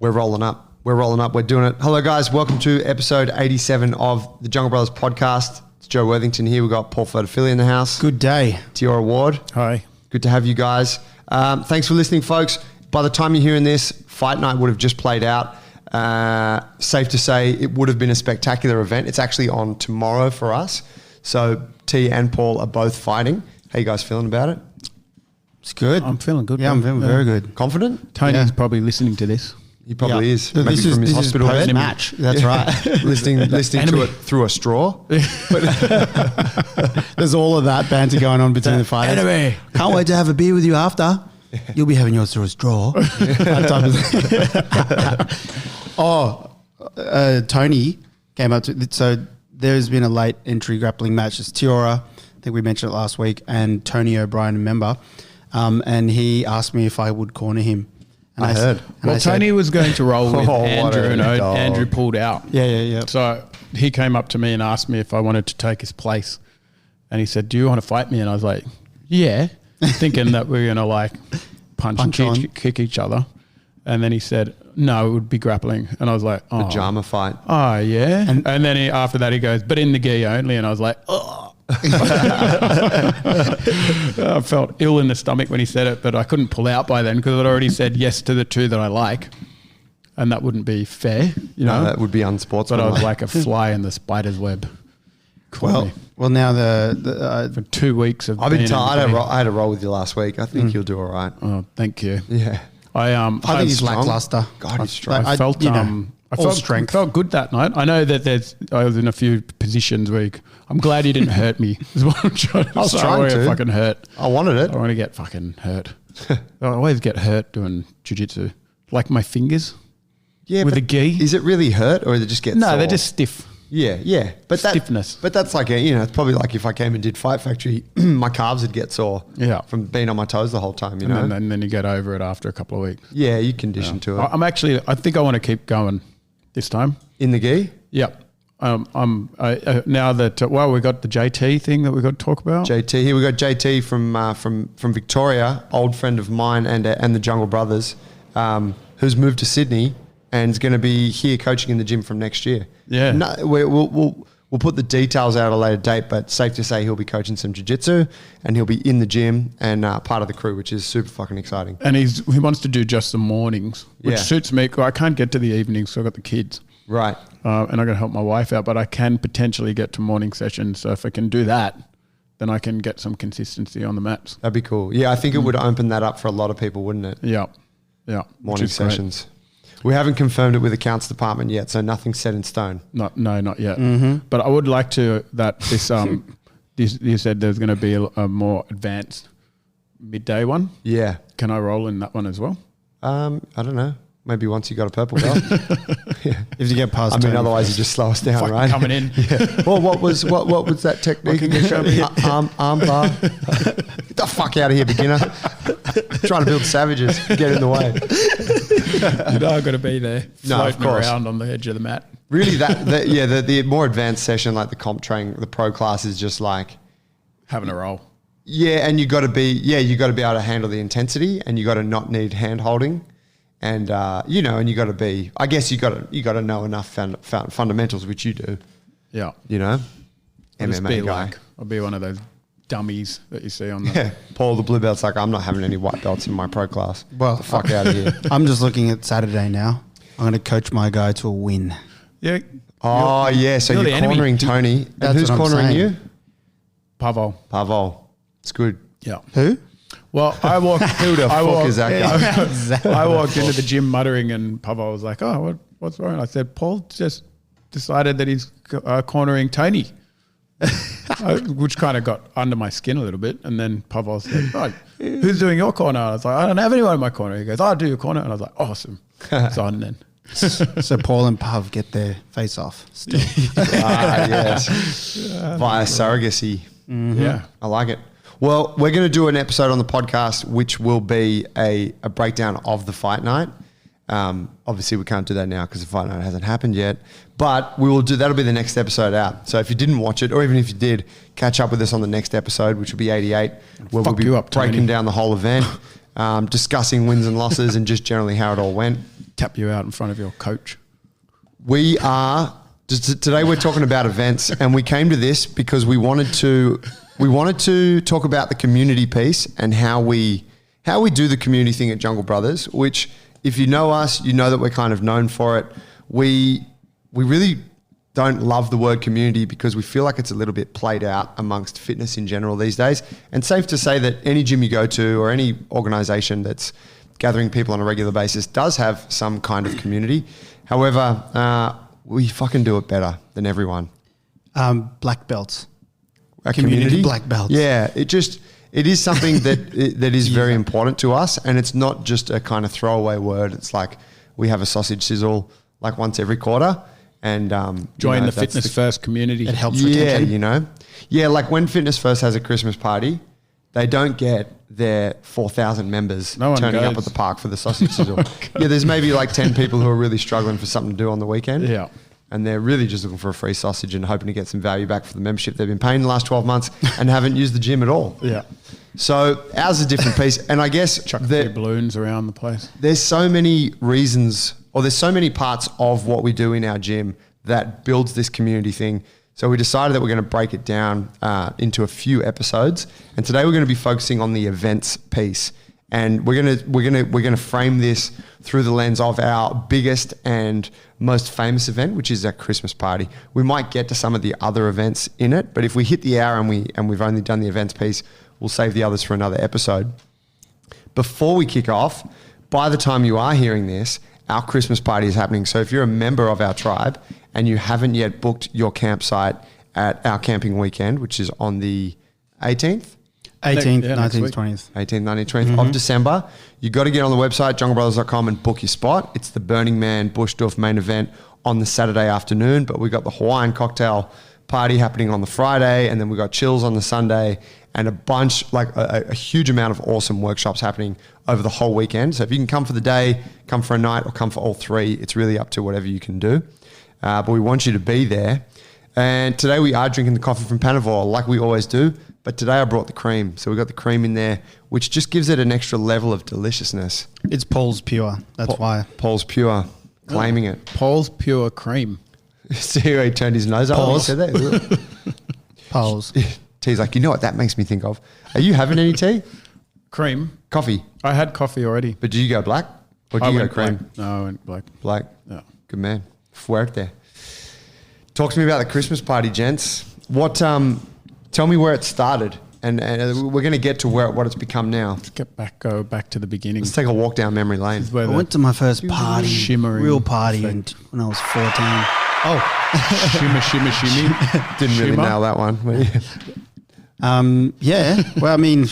We're rolling up. We're doing it. Hello, guys. Welcome to episode 87 of the Jungle Brothers podcast. It's Joe Worthington here. We've got Paul Fotofili in the house. Good day. Tiora Ward. Hi. Good to have you guys. Thanks for listening, folks. By the time you're hearing this, Fight Night would have just played out. Safe to say it would have been a spectacular event. It's actually on tomorrow for us. So T and Paul are both fighting. How you guys feeling about it? It's good. I'm feeling good. Yeah, I'm feeling very good. Confident? Tony's Yeah. probably listening to this. He probably is. So Maybe from his hospital bed. post-match. That's right. listening to it through a straw. There's all of that banter going on between the fighters. Enemy. Can't wait to have a beer with you after. You'll be having yours through a straw. That type of thing. Tony came up to... So there's been a late entry grappling match. It's Tiora, I think we mentioned it last week, and Tony O'Brien, a member. And he asked me if I would corner him. And I heard. Well, Tony was going to roll with Oh, what Andrew, a and dog. Andrew pulled out. Yeah. So he came up to me and asked me if I wanted to take his place. And he said, do you want to fight me? And I was like, yeah, thinking that we were going to like punch and kick each other. And then he said, no, it would be grappling. And I was like, oh. Pajama fight. Oh, yeah. And then after that he goes, but in the gi only. And I was like, oh. I felt ill in the stomach when he said it, but I couldn't pull out by then because I'd already said yes to the two that I like. And that wouldn't be fair, you know. No, that would be unsportsmanlike. But I was like a fly in the spider's web. Cool. Well, now For 2 weeks of I've been being tired. in I had a roll with you last week. I think you'll do all right. Oh, thank you. Yeah. I think he's strong. lackluster. God, he's strong. I felt strength. felt good that night. I know that I was in a few positions where I'm glad you didn't hurt me. Is what I'm trying to I was say. trying I want to. get fucking hurt. I wanted it. I want to get fucking hurt. I always get hurt doing jiu-jitsu. Like my fingers. Yeah, with but a gi. Is it really hurt or does it just get No, sore? they're just stiff. Yeah. But Stiffness. But that's like it's probably like if I came and did Fight Factory, my calves would get sore. Yeah. From being on my toes the whole time, you know. And then you get over it after a couple of weeks. Yeah, you condition to it. I think I want to keep going this time. In the gi? Yep. Now that we got the JT thing that we got to talk about. JT. Here we got JT from Victoria, old friend of mine and the Jungle Brothers, who's moved to Sydney and is going to be here coaching in the gym from next year. Yeah. No, we'll put the details out at a later date, but safe to say he'll be coaching some jiu-jitsu and he'll be in the gym and part of the crew, which is super fucking exciting. And he wants to do just the mornings, which suits me. I can't get to the evenings, so I've got the kids. Right. And I'm going to help my wife out, but I can potentially get to morning sessions. So if I can do that, then I can get some consistency on the mats. That'd be cool. Yeah, I think it would open that up for a lot of people, wouldn't it? Yeah. Morning sessions. We haven't confirmed it with the accounts department yet, so nothing's set in stone. Not yet. Mm-hmm. But I would like to that this you said there's going to be a more advanced midday one. Yeah. Can I roll in that one as well? I don't know. Maybe once you got a purple belt. If you get past, Otherwise you just slow us down, right? Coming in. Yeah. Well, what was that technique? Can you show me? Arm bar. Get the fuck out of here, beginner. Trying to build savages. Get in the way. You know I've got to be there, No, of floating course. around on the edge of the mat. Really, the more advanced session, like the comp training, the pro class is just like Having a roll. Yeah, and you got to be able to handle the intensity, and you got to not need hand holding, and and you got to be. I guess you got to know enough fundamentals, which you do. Yeah. You know, I'll just MMA be guy. I'll be one of those dummies that you see on the. Yeah, Paul the blue belt's like, I'm not having any white belts in my pro class. Well, Get the fuck out of here. I'm just looking at Saturday now. I'm going to coach my guy to a win. Yeah. Oh yeah, so you're you're the enemy. cornering Tony, and That's who's what I'm cornering saying. you? Pavel. Pavel. It's good. Yeah. Who? Well, I walked. Who the fuck is that guy? I walked into the gym muttering, and Pavel was like, "Oh, what's wrong?" I said, "Paul just decided that he's cornering Tony," which kind of got under my skin a little bit. And then Pavel said, "Right, who's doing your corner?" I was like, "I don't have anyone in my corner." He goes, "I'll do your corner," and I was like, "Awesome." It's on then. So Paul and Pav get their face off still. Yes. Via surrogacy. Yeah. I like it. Well, we're going to do an episode on the podcast, which will be a breakdown of the fight night. Obviously, we can't do that now because the fight night hasn't happened yet. But we will do. That'll be the next episode out. So if you didn't watch it, or even if you did, catch up with us on the next episode, which will be 88, where we'll be you up, breaking Tony. down the whole event, discussing wins and losses, and just generally how it all went. tap you out in front of your coach. We are today. We're talking about events, and we came to this because we wanted to talk about the community piece and how we do the community thing at Jungle Brothers. Which, if you know us, you know that we're kind of known for it. We really don't love the word community because we feel like it's a little bit played out amongst fitness in general these days. And safe to say that any gym you go to or any organisation that's gathering people on a regular basis does have some kind of community. However, we fucking do it better than everyone. Black belts. A Community black belts. Yeah, it is something that is very important to us, and it's not just a kind of throwaway word. It's like we have a sausage sizzle like once every quarter. And join the Fitness First community. It helps retention. Like when Fitness First has a Christmas party, they don't get their 4,000 members turning up at the park for the sausage sizzle. There's maybe like 10 people who are really struggling for something to do on the weekend. Yeah. And they're really just looking for a free sausage and hoping to get some value back for the membership they've been paying the last 12 months and haven't used the gym at all. Yeah. So ours is a different piece. And I guess chuck a few balloons around the place. There's so many reasons, or there's so many parts of what we do in our gym that builds this community thing. So we decided that we're going to break it down into a few episodes. And today we're going to be focusing on the events piece. And we're going to frame this through the lens of our biggest and most famous event, which is our Christmas party. We might get to some of the other events in it, but if we hit the hour and we've only done the events piece, we'll save the others for another episode. Before we kick off, by the time you are hearing this, our Christmas party is happening. So if you're a member of our tribe and you haven't yet booked your campsite at our camping weekend, which is on the 18th, 18th, 19th, 20th. 18th, 19th, 20th of December. You got to get on the website, junglebrothers.com, and book your spot. It's the Burning Man Bushdorf main event on the Saturday afternoon, but we got the Hawaiian cocktail party happening on the Friday, and then we got chills on the Sunday, and a bunch, like a huge amount of awesome workshops happening over the whole weekend. So if you can come for the day, come for a night, or come for all three, it's really up to whatever you can do. But we want you to be there. And today we are drinking the coffee from Panavore, like we always do. But today I brought the cream. So we got the cream in there, which just gives it an extra level of deliciousness. It's Paul's Pure. That's why. Paul's Pure, claiming it. Paul's Pure cream. See how he turned his nose up when he said that? Paul's. T's like, you know what that makes me think of? Are you having any tea? Cream. Coffee. I had coffee already. But did you go black? Or did you go cream? Black. No, I went black. Black. Yeah. Good man. Fuerte. Talk to me about the Christmas party, gents. Tell me where it started, and we're going to get to what it's become now. Let's go back to the beginning. Let's take a walk down memory lane. I went to my first party, real party, when I was 14. Oh, shimmy. Didn't really nail that one. Yeah. Well, I mean,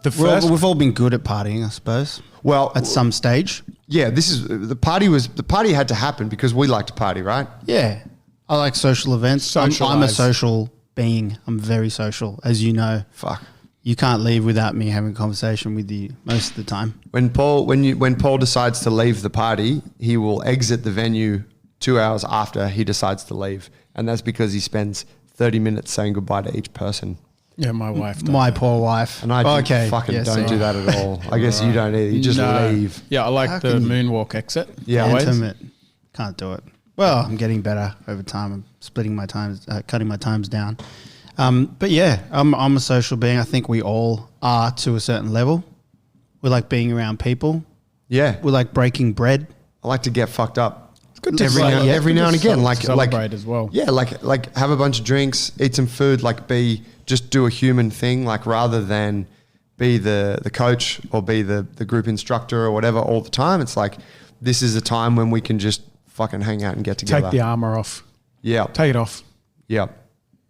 we've we've all been good at partying, I suppose. Well, at some stage. Yeah, the party had to happen because we like to party, right? Yeah. I like social events. I'm a social being. I'm very social, as you know. Fuck. You can't leave without me having a conversation with you most of the time. When Paul decides to leave the party, he will exit the venue 2 hours after he decides to leave. And that's because he spends 30 minutes saying goodbye to each person. Yeah, my wife does. My poor wife. And I don't do that at all. I guess you don't either. You just leave. Yeah, I like the moonwalk exit. Yeah, intimate. Can't do it. Well, I'm getting better over time. I'm splitting my times, cutting my times down. But yeah, I'm a social being. I think we all are to a certain level. We like being around people. Yeah. We like breaking bread. I like to get fucked up. It's good to every now and again. Like celebrate as well. Yeah, like have a bunch of drinks, eat some food, just do a human thing, like rather than be the coach or be the group instructor or whatever all the time. It's like this is a time when we can just fucking hang out and get together. Take the armor off. Yeah. Take it off. Yeah.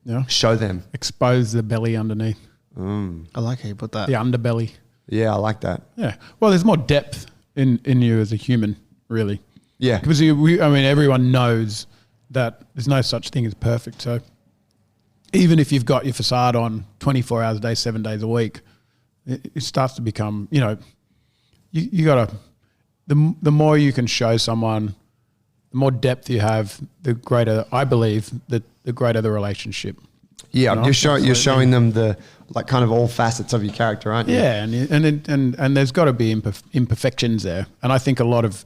Yeah. Show them. Expose the belly underneath. I like how you put that. The underbelly. Yeah, I like that. Yeah. Well, there's more depth in you as a human, really. Yeah. Because everyone knows that there's no such thing as perfect. So even if you've got your facade on 24 hours a day, 7 days a week, it starts to become, you got to, the more you can show someone, the more depth you have, the greater, I believe, the greater the relationship. Yeah, you know? you're showing them the like kind of all facets of your character, aren't you? Yeah, and there's got to be imperfections there, and I think a lot of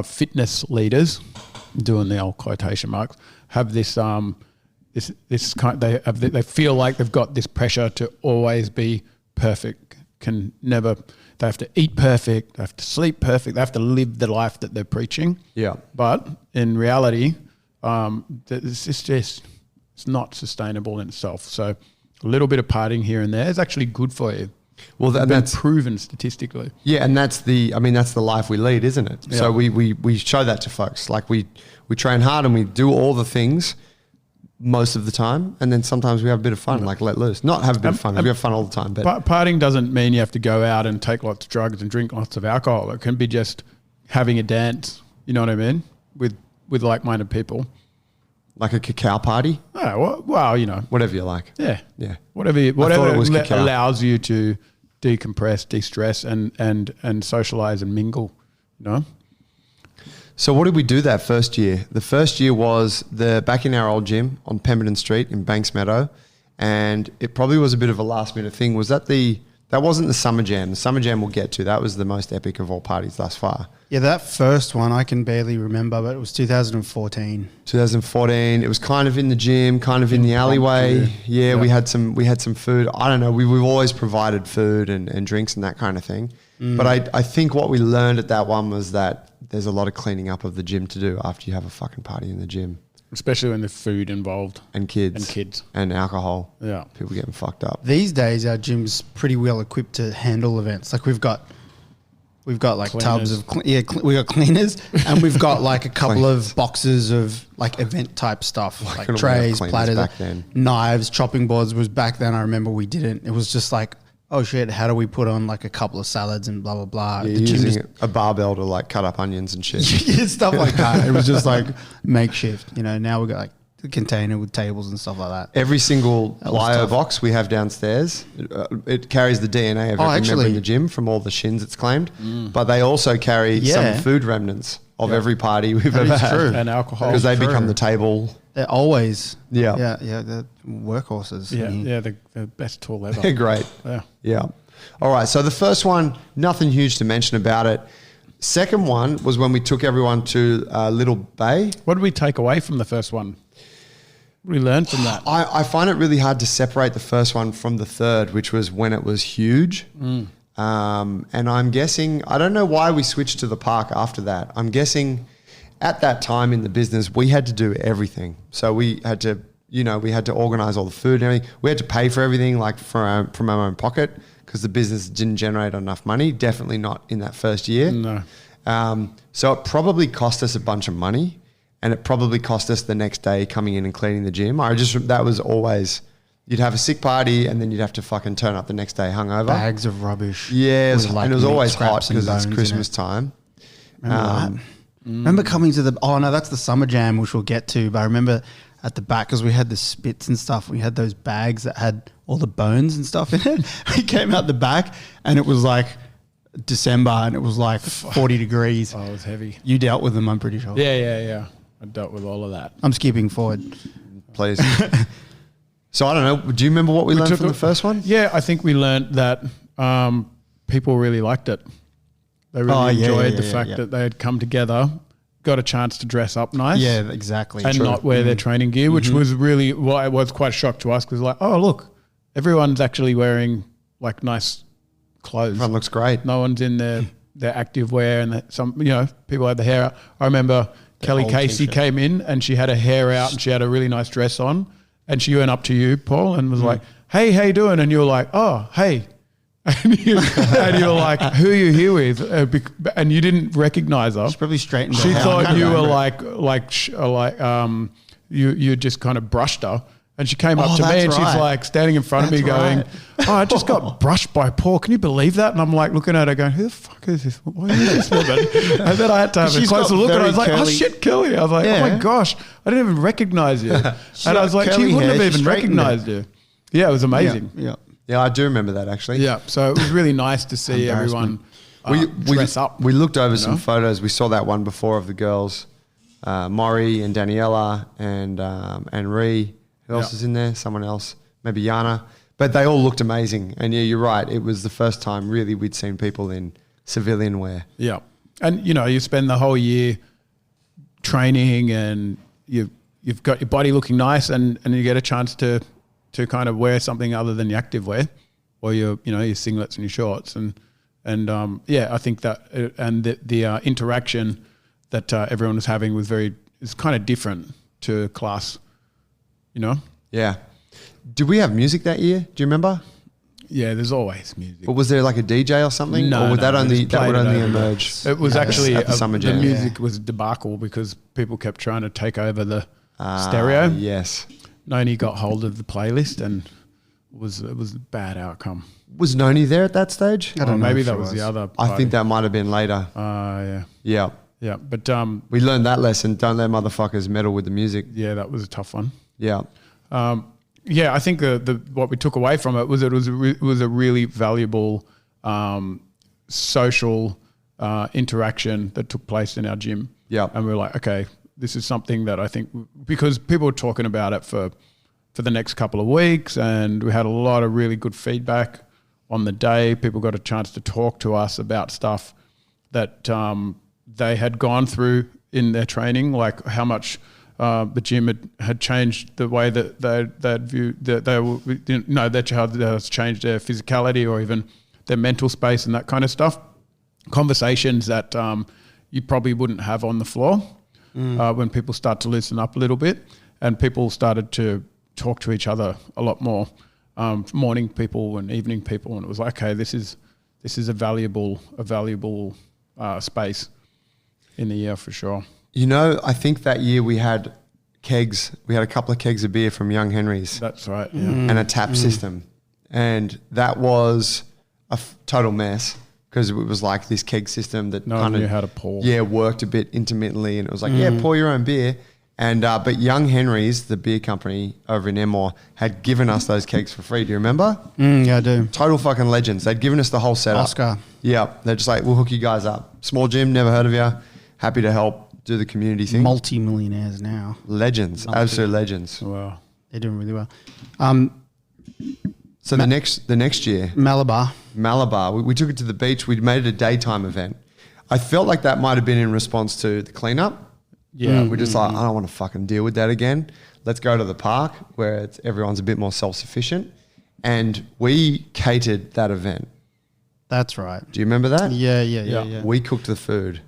fitness leaders, doing the old quotation marks, have this this kind. They feel like they've got this pressure to always be perfect. They have to eat perfect. They have to sleep perfect. They have to live the life that they're preaching. Yeah. But in reality, it's not sustainable in itself. So a little bit of partying here and there is actually good for you. Well, that's proven statistically. Yeah, and that's the life we lead, isn't it? Yeah. So we show that to folks. Like we train hard and we do all the things most of the time, and then sometimes we have a bit of fun, like let loose. Not have a bit of fun, we have fun all the time. But partying doesn't mean you have to go out and take lots of drugs and drink lots of alcohol. It can be just having a dance, you know what I mean, with like-minded people. like a cacao party? Oh, well, you know. Whatever you like. Yeah. Yeah. Whatever it was cacao. allows you to decompress, de-stress and socialize and mingle, you know? So what did we do that first year? The first year was back in our old gym on Pemberton Street in Banks Meadow, and it probably was a bit of a last minute thing. That wasn't the Summer Jam. The Summer Jam we'll get to. That was the most epic of all parties thus far. Yeah, that first one I can barely remember, but it was 2014. 2014. It was kind of in the gym, kind of in the alleyway. Yeah, we had some food. I don't know. We've always provided food and drinks and that kind of thing. But I think what we learned at that one was that there's a lot of cleaning up of the gym to do after you have a fucking party in the gym. Especially when there's food involved. And kids. And alcohol. Yeah. People getting fucked up. These days, our gym's pretty well equipped to handle events. Like we've got like Cleaners. tubs of we got cleaners, and we've got like a couple of boxes of like event type stuff, like couldn't we have trays, cleaners platters, back then? knives, chopping boards. Was back then. I remember we didn't. It was just like, oh shit, how do we put on like a couple of salads and blah blah blah. Yeah, The gym using a barbell to like cut up onions and shit. stuff like that. It was just like makeshift. You know, now we got like the container with tables and stuff like that. Every single That was Lyo tough. box we have downstairs, it carries the DNA of every member actually- in the gym from all the shins it's claimed. But they also carry Yeah. some food remnants of every party we've That ever is had. true. And alcohol. Because they True. become the table. They're always Yeah. they're workhorses. Yeah, the best tool ever. They're great. Yeah. Yeah. All right. So the first one, nothing huge to mention about it. Second one was when we took everyone to Little Bay. What did we take away from the first one? What did we learn from that? I find it really hard to separate the first one from the third, which was when it was huge. And I'm guessing, I don't know why we switched to the park after that. I'm guessing at that time in the business, we had to do everything. So we had to, we had to organize all the food and everything. We had to pay for everything like from our own pocket because the business didn't generate enough money. Definitely not in that first year. No. So it probably cost us a bunch of money. And it probably cost us the next day coming in and cleaning the gym. That was always, you'd have a sick party and then you'd have to fucking turn up the next day hungover. Bags of rubbish. Yeah, with, like, and it was meat always hot scraps and because it's bones in Christmas it. time. Remember that? Remember coming to that's the Summer Jam, which we'll get to. But I remember at the back, because we had the spits and stuff, we had those bags that had all the bones and stuff in it. We came out the back and it was like December and it was like 40 degrees. Oh, it was heavy. You dealt with them, I'm pretty sure. Yeah. I dealt with all of that. I'm skipping forward. Please. So I don't know. Do you remember what we learned from the first one? Yeah, I think we learned that people really liked it. They really enjoyed the fact that they had come together, got a chance to dress up nice. Yeah, exactly. And True. not wear their training gear, which was really, it was quite a shock to us because like, oh, look, everyone's actually wearing like nice clothes. Everyone looks great. No one's in their active wear and some, people had the hair out. I remember Kelly old Casey t-shirt. came in and she had her hair out and she had a really nice dress on and she went up to you, Paul, and was like, hey, how you doing? And you were like, oh, hey. And you were like, who are you here with? And you didn't recognize her. She's probably straightened her She hair. thought you were you just kind of brushed her. And she came up to me that's and she's right. like standing in front of me That's going, right. oh, I just got brushed by Paul. Can you believe that? And I'm like looking at her going, who the fuck is this? What is this woman? And then I had to have a She's closer got look and I very was like, oh curly- shit, Kelly. I was like, oh my Yeah. gosh, I didn't even recognize you. And I was like, she curly wouldn't hair, have she even straightened recognized you. Yeah, it was amazing. Yeah. Yeah, I do remember that actually. Yeah, so it was really nice to see everyone dress up. We looked over some photos. We saw that one before of the girls, Maury and Daniela and Ree Who else Yeah. is in there? Someone else, maybe Yana. But they all looked amazing. And yeah, you're right. It was the first time really we'd seen people in civilian wear. Yeah. And, you know, you spend the whole year training and you've got your body looking nice and you get a chance to kind of wear something other than your active wear or your singlets and your shorts. And I think that and the interaction that everyone was having is kind of different to class, you know? Yeah. Did we have music that year? Do you remember? Yeah, there's always music. Or was there like a DJ or something? No, or would no, that we just would played it only over. emerge? It was actually at the Summer the Jam. music was a debacle because people kept trying to take over the stereo. Yes. Noni got hold of the playlist and it was a bad outcome. Was Noni there at that stage? I don't know Maybe if that it was the was. other. I party. think that might have been later. Yeah, Yeah. yeah, but We learned that lesson. Don't let motherfuckers meddle with the music. yeah, that was a tough one. Yeah. Yeah, I think the what we took away from it was a really valuable social interaction that took place in our gym. Yeah. And we were like, okay, this is something that I think because people were talking about it for the next couple of weeks, and we had a lot of really good feedback on the day. People got a chance to talk to us about stuff that they had gone through in their training, like how much the gym had changed the way that they'd view that their child has changed their physicality or even their mental space and that kind of stuff. Conversations that you probably wouldn't have on the floor when people start to loosen up a little bit, and people started to talk to each other a lot more. Morning people and evening people, and it was like, okay, this is a valuable space in the year for sure. You know, I think that year we had kegs. We had a couple of kegs of beer from Young Henry's That's right. Yeah. and a tap system. And that was a total mess because it was like this keg system that No one kind of knew how to pour. Yeah, worked a bit intermittently. And it was like, yeah, pour your own beer. And but Young Henry's, the beer company over in Enmore, had given us those kegs for free. Do you remember? Yeah, I do. Total fucking legends. They'd given us the whole setup. Oscar. Yeah. They're just like, we'll hook you guys up. Small gym, never heard of you. Happy to help do the community thing. Multi-millionaires now. Legends. Absolute legends. Wow. They're doing really well. So the next year, Malabar. we took it to the beach. We made it a daytime event. I felt like that might have been in response to the cleanup. Yeah. We're just like, I don't want to fucking deal with that again. Let's go to the park where everyone's a bit more self-sufficient. And we catered that event. That's right. Do you remember that? Yeah. We cooked the food.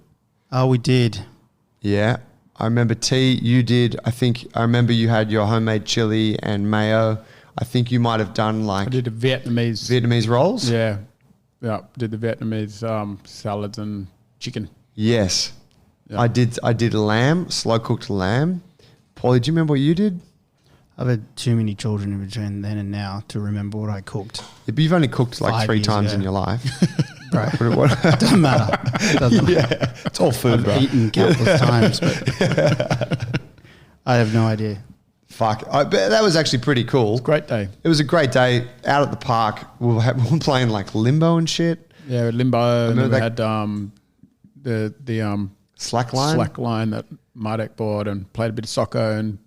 Oh, we did. Yeah. I remember you did. I remember you had your homemade chili and mayo. I think you might have done like I did the Vietnamese rolls. Yeah. Yeah. Did the Vietnamese salads and chicken. Yes. Yeah. I did lamb, slow cooked lamb. Paulie, do you remember what you did? I've had too many children in between then and now to remember what I cooked. Yeah, but you've only cooked like 5 3 years times ago. in your life. Right. What- Doesn't matter. Doesn't matter. yeah, it's all food, I've bro. eaten countless times, but I have no idea. Fuck. But that was actually pretty cool. Great day. It was a great day out at the park. We were playing like limbo and shit. Yeah, with limbo. And then we remember had the Slackline. slack line that Mardek bought and played a bit of soccer and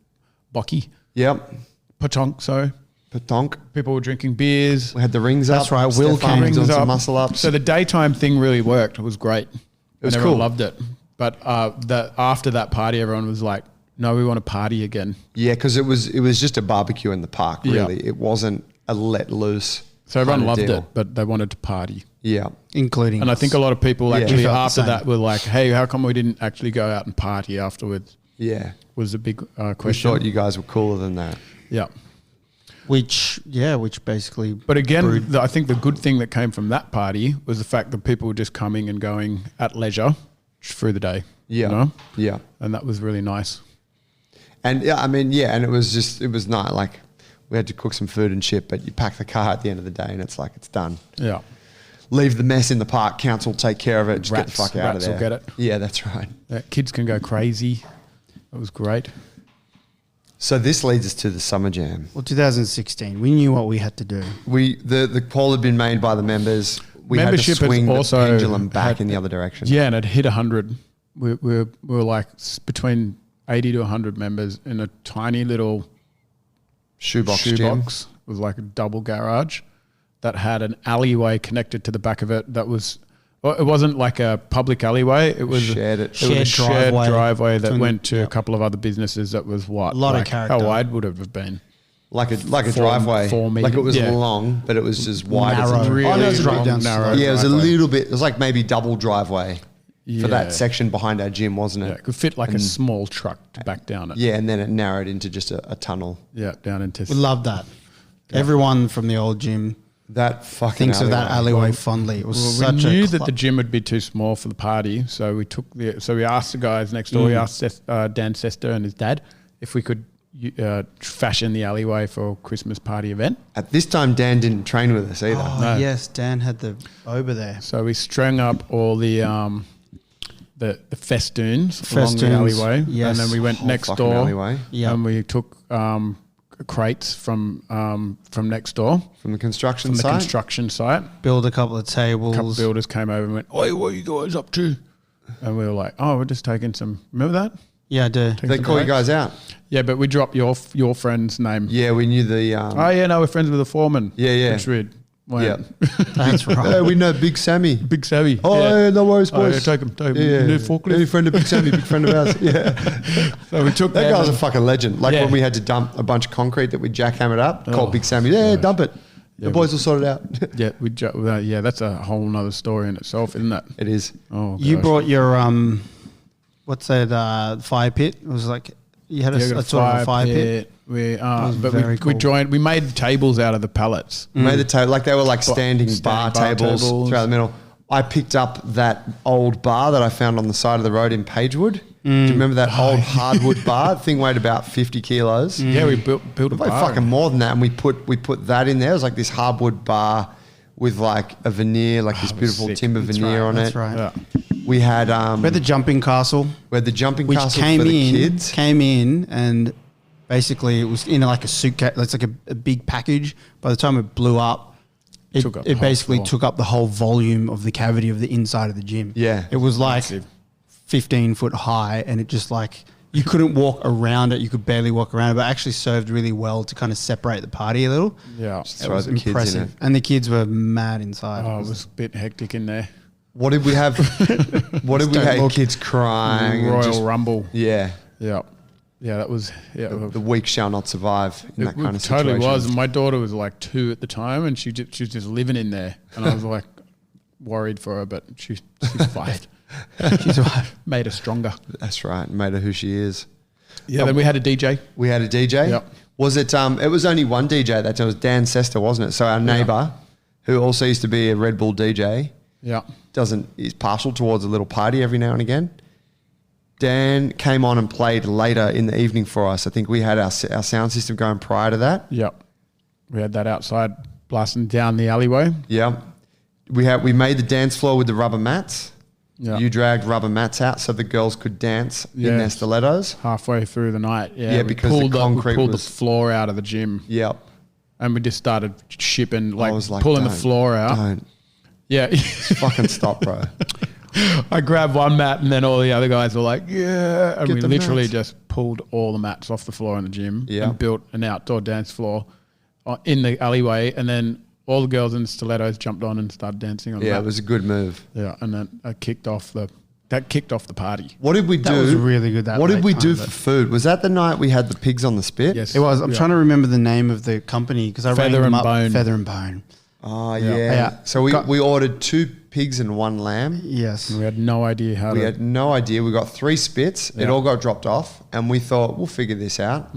Bocky. Yep. Patonk, sorry. Patonk. People were drinking beers. We had the rings up. That's right, Will Stefan came. was doing Rings some up. muscle ups. So the daytime thing really worked. It was great. It was and everyone cool. loved it. But after that party, everyone was like, no, we want to party again. Yeah, because it was just a barbecue in the park, Yeah. really. It wasn't a let loose. So everyone kind of loved deal. it, but they wanted to party. Yeah. Including And I think a lot of people Yeah. actually We felt the after same. that were like, hey, how come we didn't actually go out and party afterwards? Yeah. Was a big We question. thought you guys were cooler than that. Yeah. which basically. But again, brewed- I think the good thing that came from that party was the fact that people were just coming and going at leisure through the day. Yeah. You know? Yeah. And that was really nice. And yeah, I mean, yeah, and it was not like we had to cook some food and shit, but you pack the car at the end of the day and it's like, it's done. Yeah. Leave the mess in the park. Council will take care of it. Just get the Rats- fuck out of rats there. will get it. Yeah, that's right. Kids can go crazy. It was great. So this leads us to the Summer Jam. Well, 2016, we knew what we had to do. The call had been made by the members. We Membership had to has swing the also pendulum back had- in the other direction. Yeah, and it hit 100. We were like between 80 to 100 members in a tiny little Shoebox gym. It was like a double garage that had an alleyway connected to the back of it. That was, well, it wasn't like a public alleyway. It was Shared it. It was a Shared shared driveway driveway that between- went to a couple of other businesses. That was what A lot of like, character. How wide would it have been? Like a 4 driveway. 4 like it meters. was Yeah. long, but it was just wide. as a- Narrow. Really oh, no, it was a long, dri- narrow Yeah, it was a driveway. little bit. It was like maybe double driveway for Yeah. that section behind our gym, wasn't Yeah, it? it could fit like a small truck to back down it. Yeah, and then it narrowed into just a tunnel. Yeah, down into. We love that. Everyone from the old gym That fucking thinks of that alleyway fondly. It was Well, such we knew a that the gym would be too small for the party, so we asked the guys next door. We asked Dan Sester and his dad if we could fashion the alleyway for a Christmas party event. At this time, Dan didn't train with us either. Oh, No. yes, Dan had the boba there. So we strung up all the festoons along the alleyway, yes. and then we went Whole next fucking door, alleyway. Yeah. and we took crates from next door From the construction from the site. construction site. Build a couple of tables. A couple of builders came over and went, "Oi, what are you guys up to?" And we were like, "Oh, we're just taking some." Remember that? Yeah, I do. They call you guys out. Yeah, but we dropped your friend's name. Yeah, we knew the. Oh yeah, no, we're friends with the foreman. Yeah, yeah. Which we'd yeah. That's right. Hey, we know Big Sammy. Big Savvy. Oh, yeah, no worries, Oh, boys. yeah, take him. Yeah, New forklift. Any friend of Big Sammy, big friend of ours. Yeah. So we took That them guy's a and- fucking legend. Like Yeah. when we had to dump a bunch of concrete that we jackhammered up, called Oh, Big Sammy. Yeah, gosh. dump it. Yeah, the boys will sort it out. Yeah, yeah, that's a whole nother story in itself, isn't it? It is. Oh, You gosh. brought your what's that fire pit? It was like you had Yeah, a got sort of a fire pit. We was but very we cool. joined. We made tables out of the pallets. Made the table like they were like standing bar tables throughout the middle. I picked up that old bar that I found on the side of the road in Pagewood. Do you remember that old hardwood bar? The thing weighed about 50 kilos. Yeah, we built a Like bar. fucking more than that, and we put that in there. It was like this hardwood bar with like a veneer, like this it was beautiful sick. timber That's veneer right, on that's it. right. Yeah. We had We had the jumping castle, we had the jumping which castle came for the in, kids. and basically it was in like a suitcase. It's like a big package. By the time it blew up, it Took up the whole basically floor. took up the whole volume of the cavity of the inside of the gym. Yeah. it was like Massive. 15 foot high, and it just like you couldn't walk around it. You could barely walk around it, but actually served really well to kind of separate the party a little. Yeah. It Throw was the kids in impressive, it. and the kids were mad inside. Oh, it was a bit hectic in there. What did we have? What did we Don't have? look. Kids crying. Royal and just, Rumble. yeah. Yeah. Yeah, that was The weak shall not survive in that kind of totally situation. was. And my daughter was like 2 at the time, and she was just living in there, and I was like worried for her, but she survived. She's right. Made her stronger. That's right. Made her who she is. Yeah. Then we had a DJ. We had a DJ. Yep. Was it? It was only one DJ that time. It was Dan Sester, wasn't it? So our neighbour, who also used to be a Red Bull DJ, Yeah. is partial towards a little party every now and again. Dan came on and played later in the evening for us. I think we had our sound system going prior to that. Yep. We had that outside blasting down the alleyway. Yeah. We made the dance floor with the rubber mats. Yeah. You dragged rubber mats out so the girls could dance in Yes. their stilettos. Halfway through the night. Yeah. Yeah, we because the concrete we pulled was- the floor out of the gym, Yep. and we just started shipping, I like, was like, pulling the "Don't, floor out. Don't. Yeah. Fucking stop, bro. I grabbed one mat, and then all the other guys were like, "Yeah!" And Get we the literally mats. just pulled all the mats off the floor in the gym Yeah. and built an outdoor dance floor in the alleyway. And then all the girls in the stilettos jumped on and started dancing on Yeah, that. it was a good move. Yeah, and then that kicked off the party. What did we do? That was really good that What did late we time, do but- for food? Was that the night we had the pigs on the spit? Yes. It was. I'm Yeah. trying to remember the name of the company because I rang Feather them and up. Bone. Feather and Bone. Oh, Yeah. yeah. Yeah. So we ordered 2 pigs and 1 lamb. Yes. We had no idea how We to. had no idea. We got 3 spits. It Yeah. all got dropped off, and we thought we'll figure this out.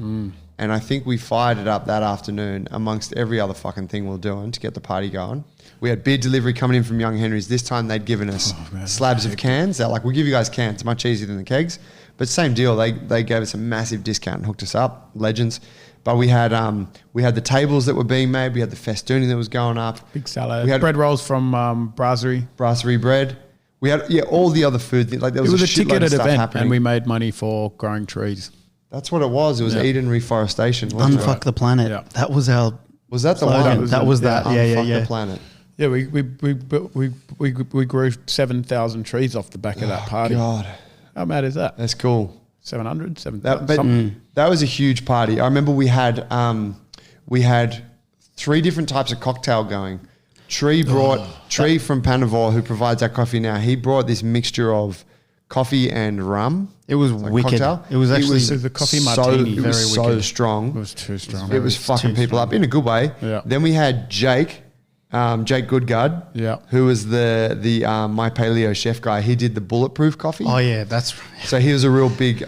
And I think we fired it up that afternoon amongst every other fucking thing we were doing to get the party going. We had beer delivery coming in from Young Henry's. This time they'd given us slabs of cans. They're like, we'll give you guys cans. It's much easier than the kegs. But same deal. They gave us a massive discount and hooked us up. Legends. But we had the tables that were being made. We had the festooning that was going up. Big salad. We had bread rolls from Brasserie. brasserie bread. We had all the other food. Like there It was, was a shitload of ticketed stuff event, happening. and we made money for growing trees. That's what it was. It was Yeah. Eden Reforestation. Wasn't Unfuck it? the planet. Yeah. That was our. Was that the slogan. one? That was that. Yeah, yeah, Unfuck yeah. the planet. Yeah, we grew 7,000 trees off the back of that party. God, How mad is that? that's cool. 700, That, 7,000. but something. that was a huge party. I remember we had we had 3 different types of cocktail going. Tree from Panavore, who provides our coffee now. He brought this mixture of coffee and rum. It was like wicked. Cocktail. It was actually It was a coffee martini. It was Very so wicked. strong. It was too strong. It was fucking people up in a good way. Yeah. Then we had Jake Goodgud, Yeah. who was the My Paleo chef guy. He did the bulletproof coffee. Oh yeah, that's So he was a real big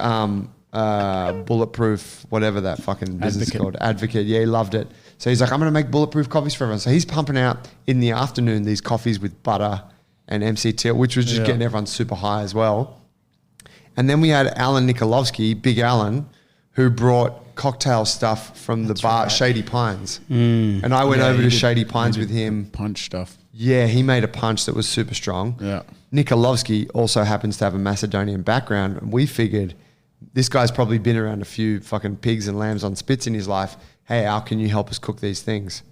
bulletproof, whatever that fucking business is Advocate. called, advocate. Yeah, he loved it. So he's like, I'm going to make bulletproof coffees for everyone. So he's pumping out in the afternoon these coffees with butter and MCT, which was just Yeah. getting everyone super high as well. And then we had Alan Nikolovsky, Big Alan, who brought cocktail stuff from the bar Shady Pines. And I went Yeah, over he to did- Shady Pines he with did him. punch stuff. Yeah, he made a punch that was super strong. Yeah. Nikolovsky also happens to have a Macedonian background. And we figured this guy's probably been around a few fucking pigs and lambs on spits in his life. Hey, Al, can you help us cook these things?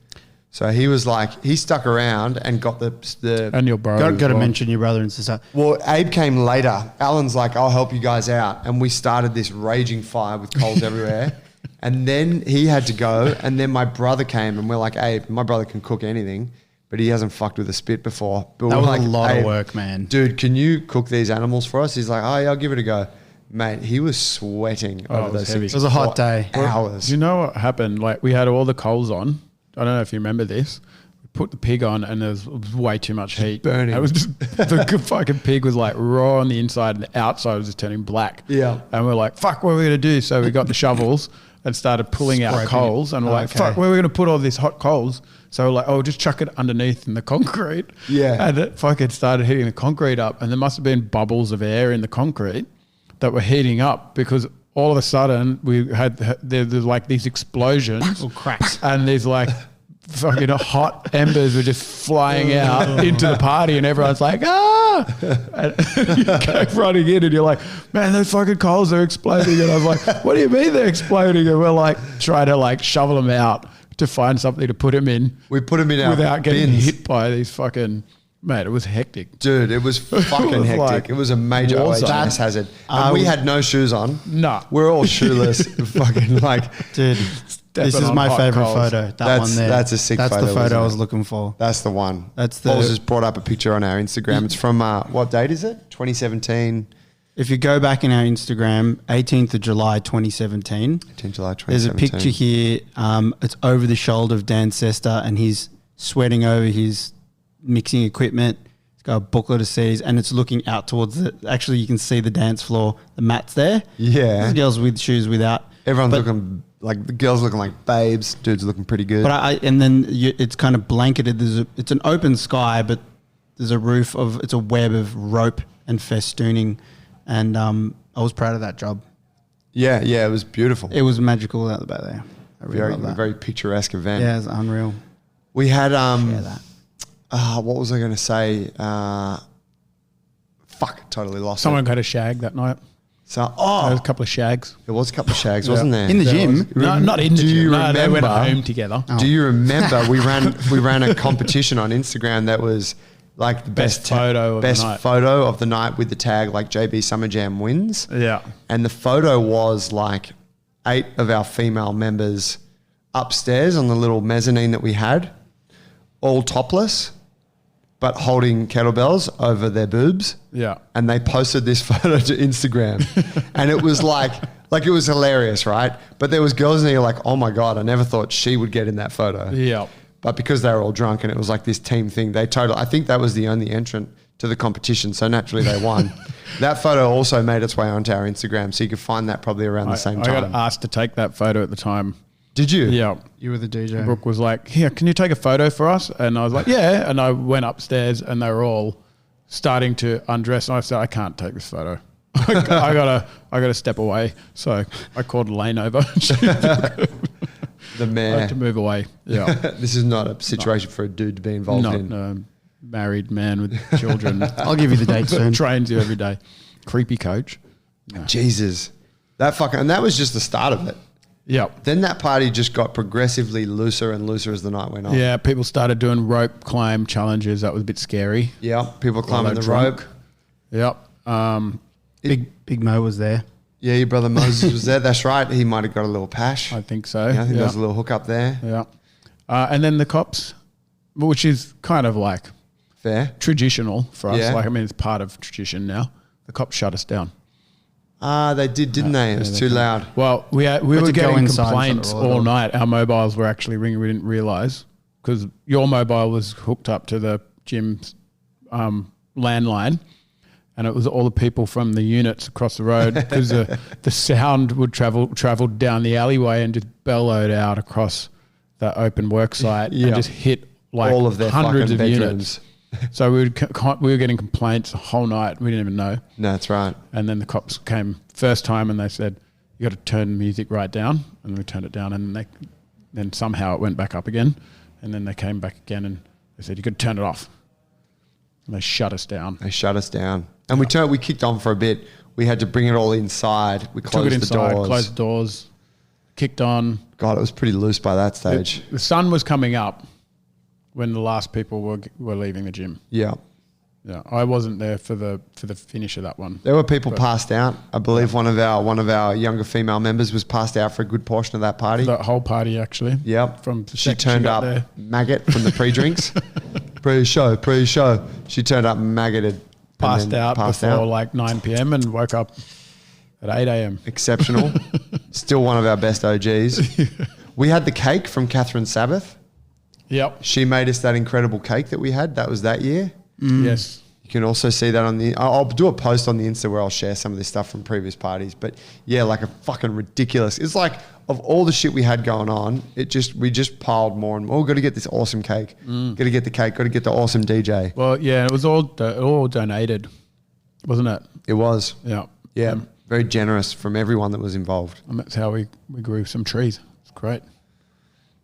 So he was like, he stuck around and got the And your bro. got as to well. mention your brother and sister. well, Abe came later. Alan's like, I'll help you guys out. And we started this raging fire with coals everywhere. And then he had to go. And then my brother came and we're like, Abe, my brother can cook anything, but he hasn't fucked with a spit before. But That we're was like, a lot of "Abe, work, man. Dude, can you cook these animals for us? He's like, oh, yeah, I'll give it a go. Mate, he was sweating Oh, over it was those heavy. things It was a hot for day. Hours. Do you know what happened? Like we had all the coals on. I don't know if you remember this. We put the pig on and there was way too much heat. burning. It was just the fucking pig was like raw on the inside and the outside was just turning black. Yeah. And we're like, fuck, what are we gonna do? So we got the shovels and started pulling out Scraping coals it. and we're like, Okay. fuck, where are we gonna put all these hot coals? So we're like, oh, just chuck it underneath in the concrete. Yeah. And it fucking started heating the concrete up and there must have been bubbles of air in the concrete that were heating up because all of a sudden we had there's like these explosions Little cracks. and these like fucking hot embers were just flying out into the party and everyone's like, and you go running in and you're like, man, those fucking coals are exploding. And I was like, what do you mean they're exploding? And we're like trying to like shovel them out to find something to put them in We put him in our without getting bins. hit by these fucking, mate, it was hectic. Dude, it was fucking was hectic. like It was a major war zone. OHS hazard. And we had no shoes on. Nah. We're all shoeless. fucking like, Dude, this is on my hot favorite coals. photo. That That's- one there. that's a sick That's photo, the photo isn't I it? was looking for. that's the one. That's the- Paul's just brought up a picture on our Instagram. It's from, what date is it? 2017. If you go back in our Instagram, 18th of July 2017, 10 July 2017. there's a picture here. It's over the shoulder of Dan Sester, and he's sweating over his mixing equipment. He's got a booklet of C's, and it's looking out towards the. Actually, you can see the dance floor. The mat's there. Yeah. There's girls with shoes without. Everyone's But- looking like, the girls looking like babes. Dude's looking pretty good. But and then it's kind of blanketed. It's an open sky, but there's a roof of. It's a web of rope and festooning, and I was proud of that job. yeah, it was beautiful. It was magical out the back there. I really very, love that. very picturesque event. Yeah, it's unreal. We had, Yeah, that. what was I going to say? Fuck, totally lost Someone it. got a shag that night. So, There was oh, a couple of shags. there was a couple of shags, wasn't there? In the There gym? was. No, not in the Do gym. you No, they went remember- home together. Do you remember we ran a competition on Instagram that was like the Best photo of the best night. photo of the night with the tag like JB Summer Jam wins. Yeah. And the photo was like 8 of our female members upstairs on the little mezzanine that we had, all topless, but holding kettlebells over their boobs. Yeah. And they posted this photo to Instagram. And it was like it was hilarious, right? But there was girls in there like, oh my God, I never thought she would get in that photo. Yeah. But because they were all drunk and it was like this team thing, I think that was the only entrant to the competition. So naturally they won. That photo also made its way onto our Instagram. So you could find that probably around the same I time. got asked to take that photo at the time. Did you? Yeah. You were the DJ. Brooke was like, here, can you take a photo for us? And I was like, yeah. And I went upstairs and they were all starting to undress. And I said, I can't take this photo. I gotta step away. So I called Elaine over. She The had mayor. to move away. Yeah. This is not a situation for a dude to be involved Not in. a married man with children. I'll give you the date soon. Trains you every day. Creepy coach. Jesus. And that was just the start of it. Yeah. Then that party just got progressively looser and looser as the night went on. Yeah. People started doing rope climb challenges. That was a bit scary. Yeah. People climbing Although the drunk. rope. Yep. Big Mo was there. Yeah, your brother Moses was there. That's right. He might have got a little pash. I think so. Yeah, I think there was a little hook up there. Yeah. And then the cops, which is kind of like Fair. traditional for us. Yeah. Like, I mean, it's part of tradition now. The cops shut us down. They did, didn't they? It was too loud. Well, we Had were to go getting inside and complaints shut the roller all door. night. Our mobiles were actually ringing. We didn't realise because your mobile was hooked up to the gym's landline, and it was all the people from the units across the road because the sound would travel down the alleyway and just bellowed out across the open work site Yeah. and just hit like All of their hundreds fucking of bedrooms. units. So we were getting complaints the whole night. We didn't even know. No, that's right. And then the cops came first time and they said, you got to turn the music right down. And then we turned it down and then somehow it went back up again. And then they came back again and they said, you got to turn it off. And they shut us down. They shut us down. And we kicked on for a bit. We had to bring it all inside. We Took closed it inside, the doors. closed the doors, kicked on. God, it was pretty loose by that stage. The sun was coming up when the last people were leaving the gym. Yeah. Yeah, I wasn't there for the finish of that one. There were people passed out. I believe one of our younger female members was passed out for a good portion of that party. The whole party actually. Yep. From the she second turned got up there. maggot from the pre-drinks. pre-show. She turned up maggoted. and Passed then out passed before out. like 9 p.m. and woke up at 8 a.m. Exceptional. Still one of our best OGs. We had the cake from Catherine Sabbath. Yep. She made us that incredible cake that we had. That was that year. Yes. You can also see that on I'll do a post on the Insta where I'll share some of this stuff from previous parties. But yeah, like a fucking ridiculous. It's like of all the shit we had going on, we just piled more and more. Got to get this awesome cake. Got to get the cake. Got to get the awesome DJ. Well, yeah, it was all donated, wasn't it? It was. Yeah. Yeah. Very generous from everyone that was involved. And that's how we grew some trees. It's great.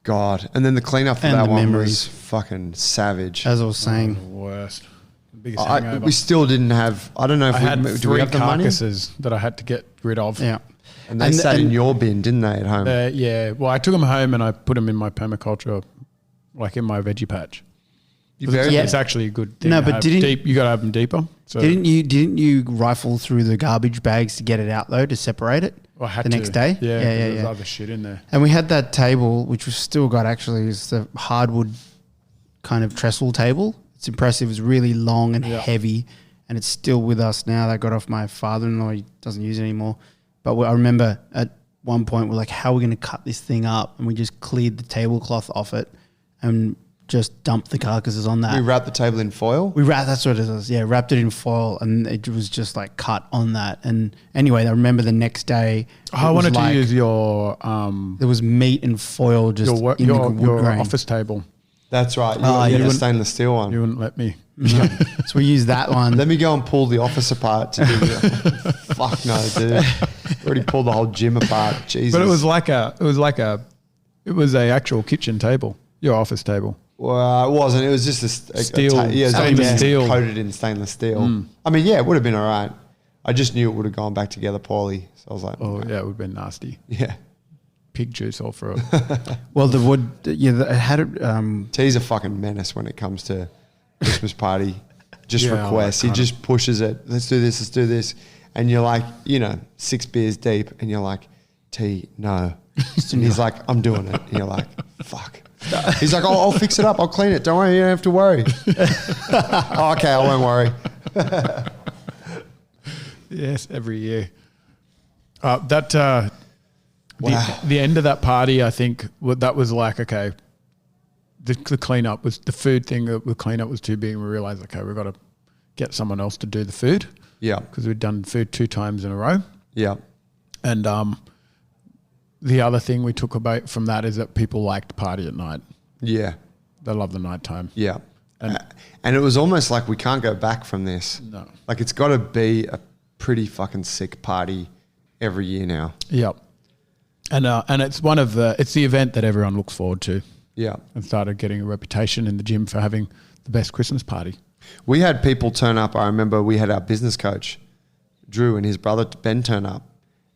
God. And then the cleanup for And that the one memories. was fucking savage. As I was saying, The worst. The biggest hangover. We still didn't have, I don't know if I had do we 3 have the money? carcasses that I had to get rid of. yeah. And they sat in your bin, didn't they, at home? Yeah. Well, I took them home and I put them in my permaculture, like in my veggie patch. buried It's them? actually a good thing. No, to but have didn't- deep, you got to have them deeper. So Didn't you rifle through the garbage bags to get it out though, to separate it I had the to. next day? Yeah. There's yeah. other shit in there. And we had that table, which was still got actually is the hardwood kind of trestle table. It's impressive. It's really long and Yeah. heavy, and it's still with us now. That got off my father-in-law. He doesn't use it anymore. But I remember at one point we're like, how are we going to cut this thing up? And we just cleared the tablecloth off it and just dumped the carcasses on that. We wrapped the table in foil. We wrapped, that's what it is. Yeah, wrapped it in foil, and it was just like cut on that. And anyway, I remember the next day. I it was wanted like- to use your There was meat and foil just in the wood your grain. office table. That's right. You Oh, had you a wouldn't- stainless steel one. You wouldn't let me. So we used that one. Let me go and pull the office apart to do the fuck no, dude. Already pulled the whole gym apart. Jesus. But it was a actual kitchen table. Your office table. Well, it wasn't. It was just a Steel. yeah, Stainless steel. coated in stainless steel. I mean, yeah, it would have been all right. I just knew it would have gone back together poorly. So I was like, Oh yeah, it would have been nasty. yeah. Pig juice all through it. Well, the wood, it had it. T's a fucking menace when it comes to Christmas party. Just Yeah, requests. He just pushes it. Let's do this. Let's do this. And you're like, 6 beers deep, and you're like, T, no. And he's like, I'm doing it. And you're like, fuck. He's like, I'll fix it up. I'll clean it. Don't worry. You don't have to worry. Oh, okay, I won't worry. Yes, every year. The Wow. the end of that party, I think that was like, okay, the cleanup was the food thing. The cleanup was too big, and we realized, okay, we've got to get someone else to do the food Yeah. because we'd done food 2 times in a row. Yeah. And the other thing we took about from that is that people like to party at night. Yeah. They love the nighttime. Yeah. And- And it was almost like we can't go back from this. No. Like it's got to be a pretty fucking sick party every year now. Yep. And it's it's the event that everyone looks forward to, Yeah. and started getting a reputation in the gym for having the best Christmas party. We had people turn up. I remember we had our business coach, Drew, and his brother Ben turn up,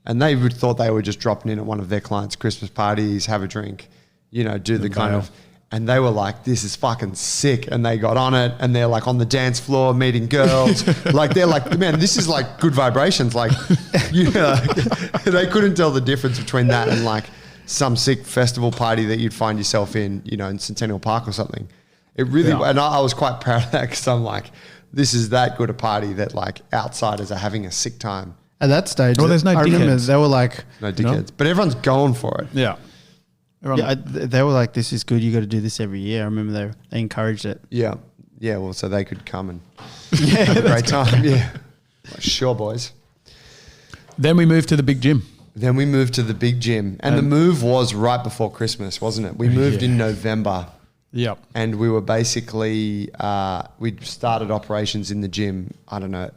and they thought they were just dropping in at one of their clients' Christmas parties, have a drink, do the kind bail. of. and they were like, this is fucking sick. And they got on it and they're like on the dance floor meeting girls. Like they're like, man, this is like good vibrations. Like, you know, they couldn't tell the difference between that and like some sick festival party that you'd find yourself in, you know, in Centennial Park or something. It really, and I was quite proud of that because I'm like, this is that good a party that like outsiders are having a sick time. At that stage, Well, there's no I remember dickheads. they were like, No dickheads. But everyone's going for it. Yeah. Everyone, they were like, this is good. You got to do this every year. I remember they encouraged it. Yeah. Yeah. Well, so they could come and have a great time. Yeah. Like, sure, boys. Then we moved to the big gym. Then we moved to the big gym. And the move was right before Christmas, wasn't it? We moved in November. Yep. And we were basically, we'd started operations in the gym, I don't know,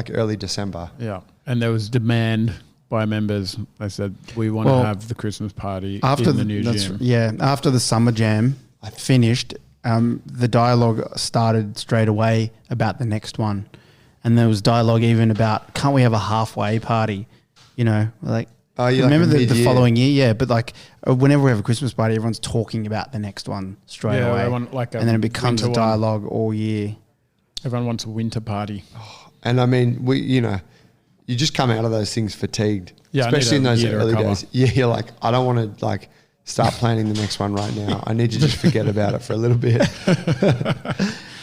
early December. Yeah. And there was demand by members. They said, we want to have the Christmas party in the new gym. Yeah, after the summer jam finished, the dialogue started straight away about the next one. And there was dialogue even about, can't we have a halfway party? You know, like, remember the following year? Yeah, but like whenever we have a Christmas party, everyone's talking about the next one straight away. Everyone, like and then it becomes a dialogue all year. Everyone wants a winter party. And I mean, you just come out of those things fatigued, Yeah, especially in those year to early recover. days. Yeah, you're like, I don't want to like start planning the next one right now. I need to just forget about it for a little bit,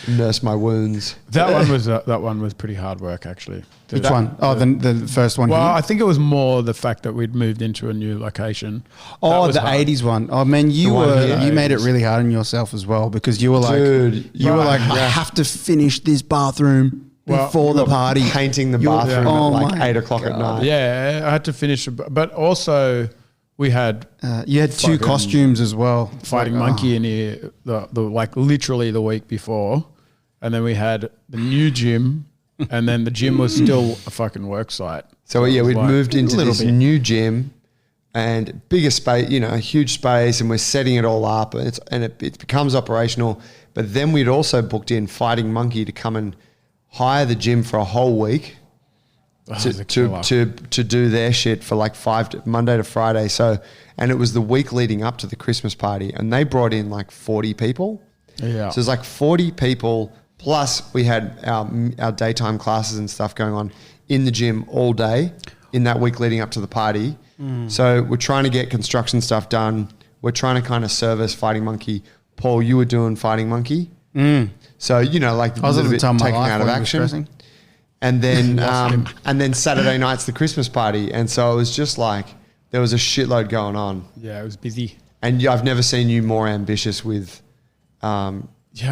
nurse my wounds. That one was pretty hard work, actually. Which one? Oh, the first one. Well, here? I think it was more the fact that we'd moved into a new location. Oh, was the hard. 80s one. Oh man, you made it really hard on yourself as well because you were like, Dude, I have to finish this bathroom before the party. Painting the bathroom at like 8 o'clock at night. Yeah, I had to finish, but also we had You had two costumes as well. Fighting Monkey in here, the like literally the week before, and then we had the new gym, and then the gym was still a fucking work site. So yeah, we'd like moved into little this bit. new gym and bigger space, you know, a huge space, and we're setting it all up, and it becomes operational. But then we'd also booked in Fighting Monkey to come and hire the gym for a whole week to do their shit for like Monday to Friday. So, and it was the week leading up to the Christmas party, and they brought in like 40 people. Yeah. So it's like 40 people plus we had our daytime classes and stuff going on in the gym all day in that week leading up to the party. So we're trying to get construction stuff done. We're trying to kind of service Fighting Monkey. Paul, you were doing Fighting Monkey. So, you know, like I was a little at the bit time of my taken life out of when he was action. stressing. And then Saturday night's the Christmas party. And so it was just like, there was a shitload going on. Yeah, it was busy. And I've never seen you more ambitious with Yeah,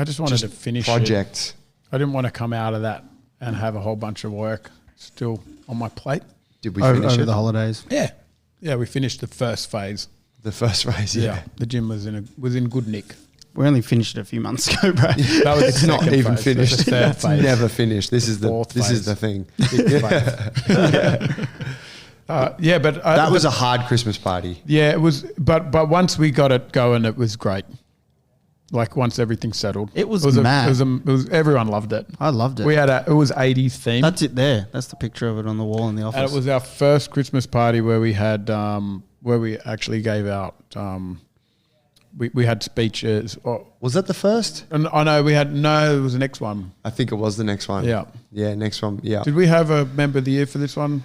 I just wanted to finish projects. I didn't want to come out of that and have a whole bunch of work still on my plate. Did we finish over it? the holidays. Yeah, we finished the first phase. The first race, yeah. The gym was in good nick. We only finished it a few months ago, bro. That was It's not even finished. The third It's phase. never finished. This is Fourth phase. the thing. Yeah, but That was a hard Christmas party. yeah, it was. But once we got it going, it was great. Like once everything settled, It was It mad. was everyone loved it. I loved it. We had it was 80s theme. That's it there. That's the picture of it on the wall in the office. And it was our first Christmas party where we had where we actually gave out we had speeches. Was that the first? And I know we had it was the next one. I think it was the next one. Yeah. Yeah, next one. Yeah. Did we have a member of the year for this one?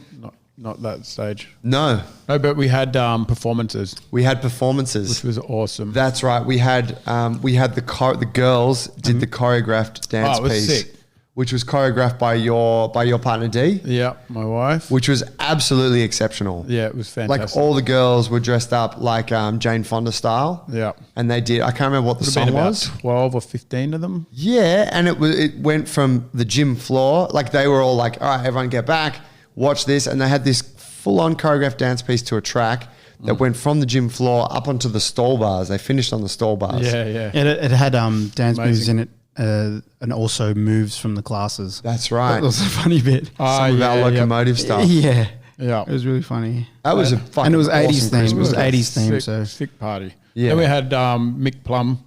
Not that stage. No, No, but we had performances, we had performances. which was awesome. That's right. We had the girls did the choreographed dance Oh, it was piece, sick. which was choreographed by your partner D, Yeah, my wife. which was absolutely exceptional. Yeah, it was Like fantastic. all the girls were dressed up like Jane Fonda style. Yeah. And they did. I can't remember what the Would have been song about was. 12 or 15 of them. Yeah, and it went from the gym floor, like they were all like, all right, everyone get back, watch this. And they had this full-on choreographed dance piece to a track that went from the gym floor up onto the stall bars. They finished on the stall bars. Yeah. It had dance moves Amazing. in it and also moves from the classes. That's right. That was a funny bit. Some of our locomotive stuff. Yeah. Yeah. It was really funny. That was a fucking And it was 80s awesome theme. It was Christmas. 80s theme. Sick, So sick party. Yeah. Then we had Mick Plum,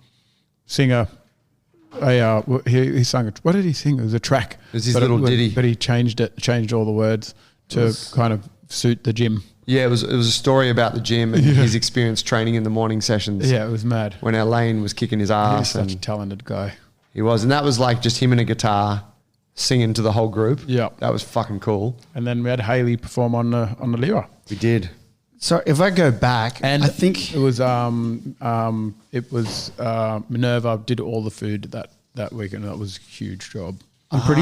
singer. He sung it. What did he sing? It was a track. It was his little ditty. But he changed all the words to kind of suit the gym. Yeah, it was a story about the gym and his experience training in the morning sessions. Yeah, it was mad. When Elaine was kicking his He's ass. such a And talented guy. he was. And that was like just him and a guitar singing to the whole group. Yeah. That was fucking cool. And then we had Haley perform on the lyra. We did. So if I go back, And I think it was Minerva did all the food that weekend. That was a huge job. I'm pretty.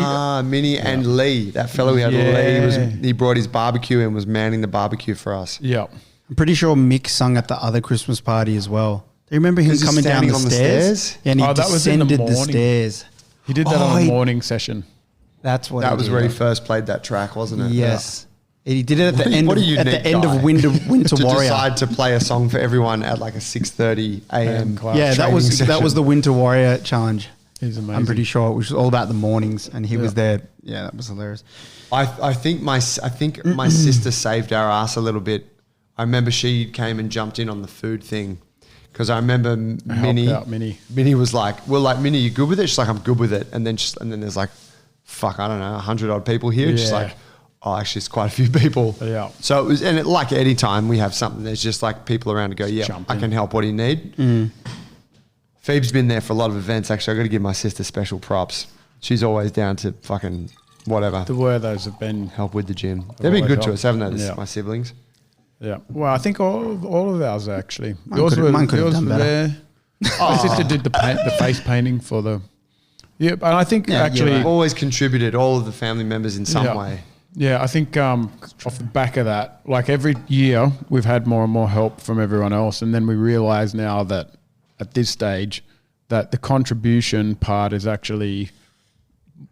Minnie and Lee. That fellow we had, Yeah. he brought his barbecue and was manning the barbecue for us. Yeah. I'm pretty sure Mick sung at the other Christmas party as well. Do you remember him 'Cause he's coming down standing the on the stairs? stairs? Yeah, and he Oh, that was in the descended the morning. stairs. He did that Oh, on a he- morning session. That's what. That was did. where he first played that track, wasn't it? Yes, he did it at the What a- end. what a Of, at unique the end guy. of Winter To Warrior. decide to play a song for everyone at like a 6:30 a.m. class. Yeah, that training was session. the Winter Warrior challenge. He's amazing. I'm pretty sure it was all about the mornings, and he was Yeah. there. Yeah, that was hilarious. I think my sister saved our ass a little bit. I remember she came and jumped in on the food thing because I remember Minnie. out Minnie. Minnie was like, "Well, like Minnie, you good with it?" She's like, "I'm good with it." And then there's like, fuck, I don't know, 100 odd people here. She's Yeah. like, "Oh, actually, it's quite a few people." Yeah. So it was, and like any time we have something, there's just like people around to go, "Yeah, Jump I in. can help. What do you need?" Phoebe's been there for a lot of events. Actually, I got to give my sister special props. She's always down to fucking whatever. The Werthos have been. Help with the gym. They've been always good to helped. us, haven't they? Yeah. My siblings. Yeah. Well, I think all of ours actually. Mine could have done better. there. My sister did the face painting for the. Yeah, and I think Yeah, actually. you're right. Always contributed, all of the family members in some Yeah. way. Yeah, I think off the back of that, like every year, we've had more and more help from everyone else, and then we realise now that at this stage, that the contribution part is actually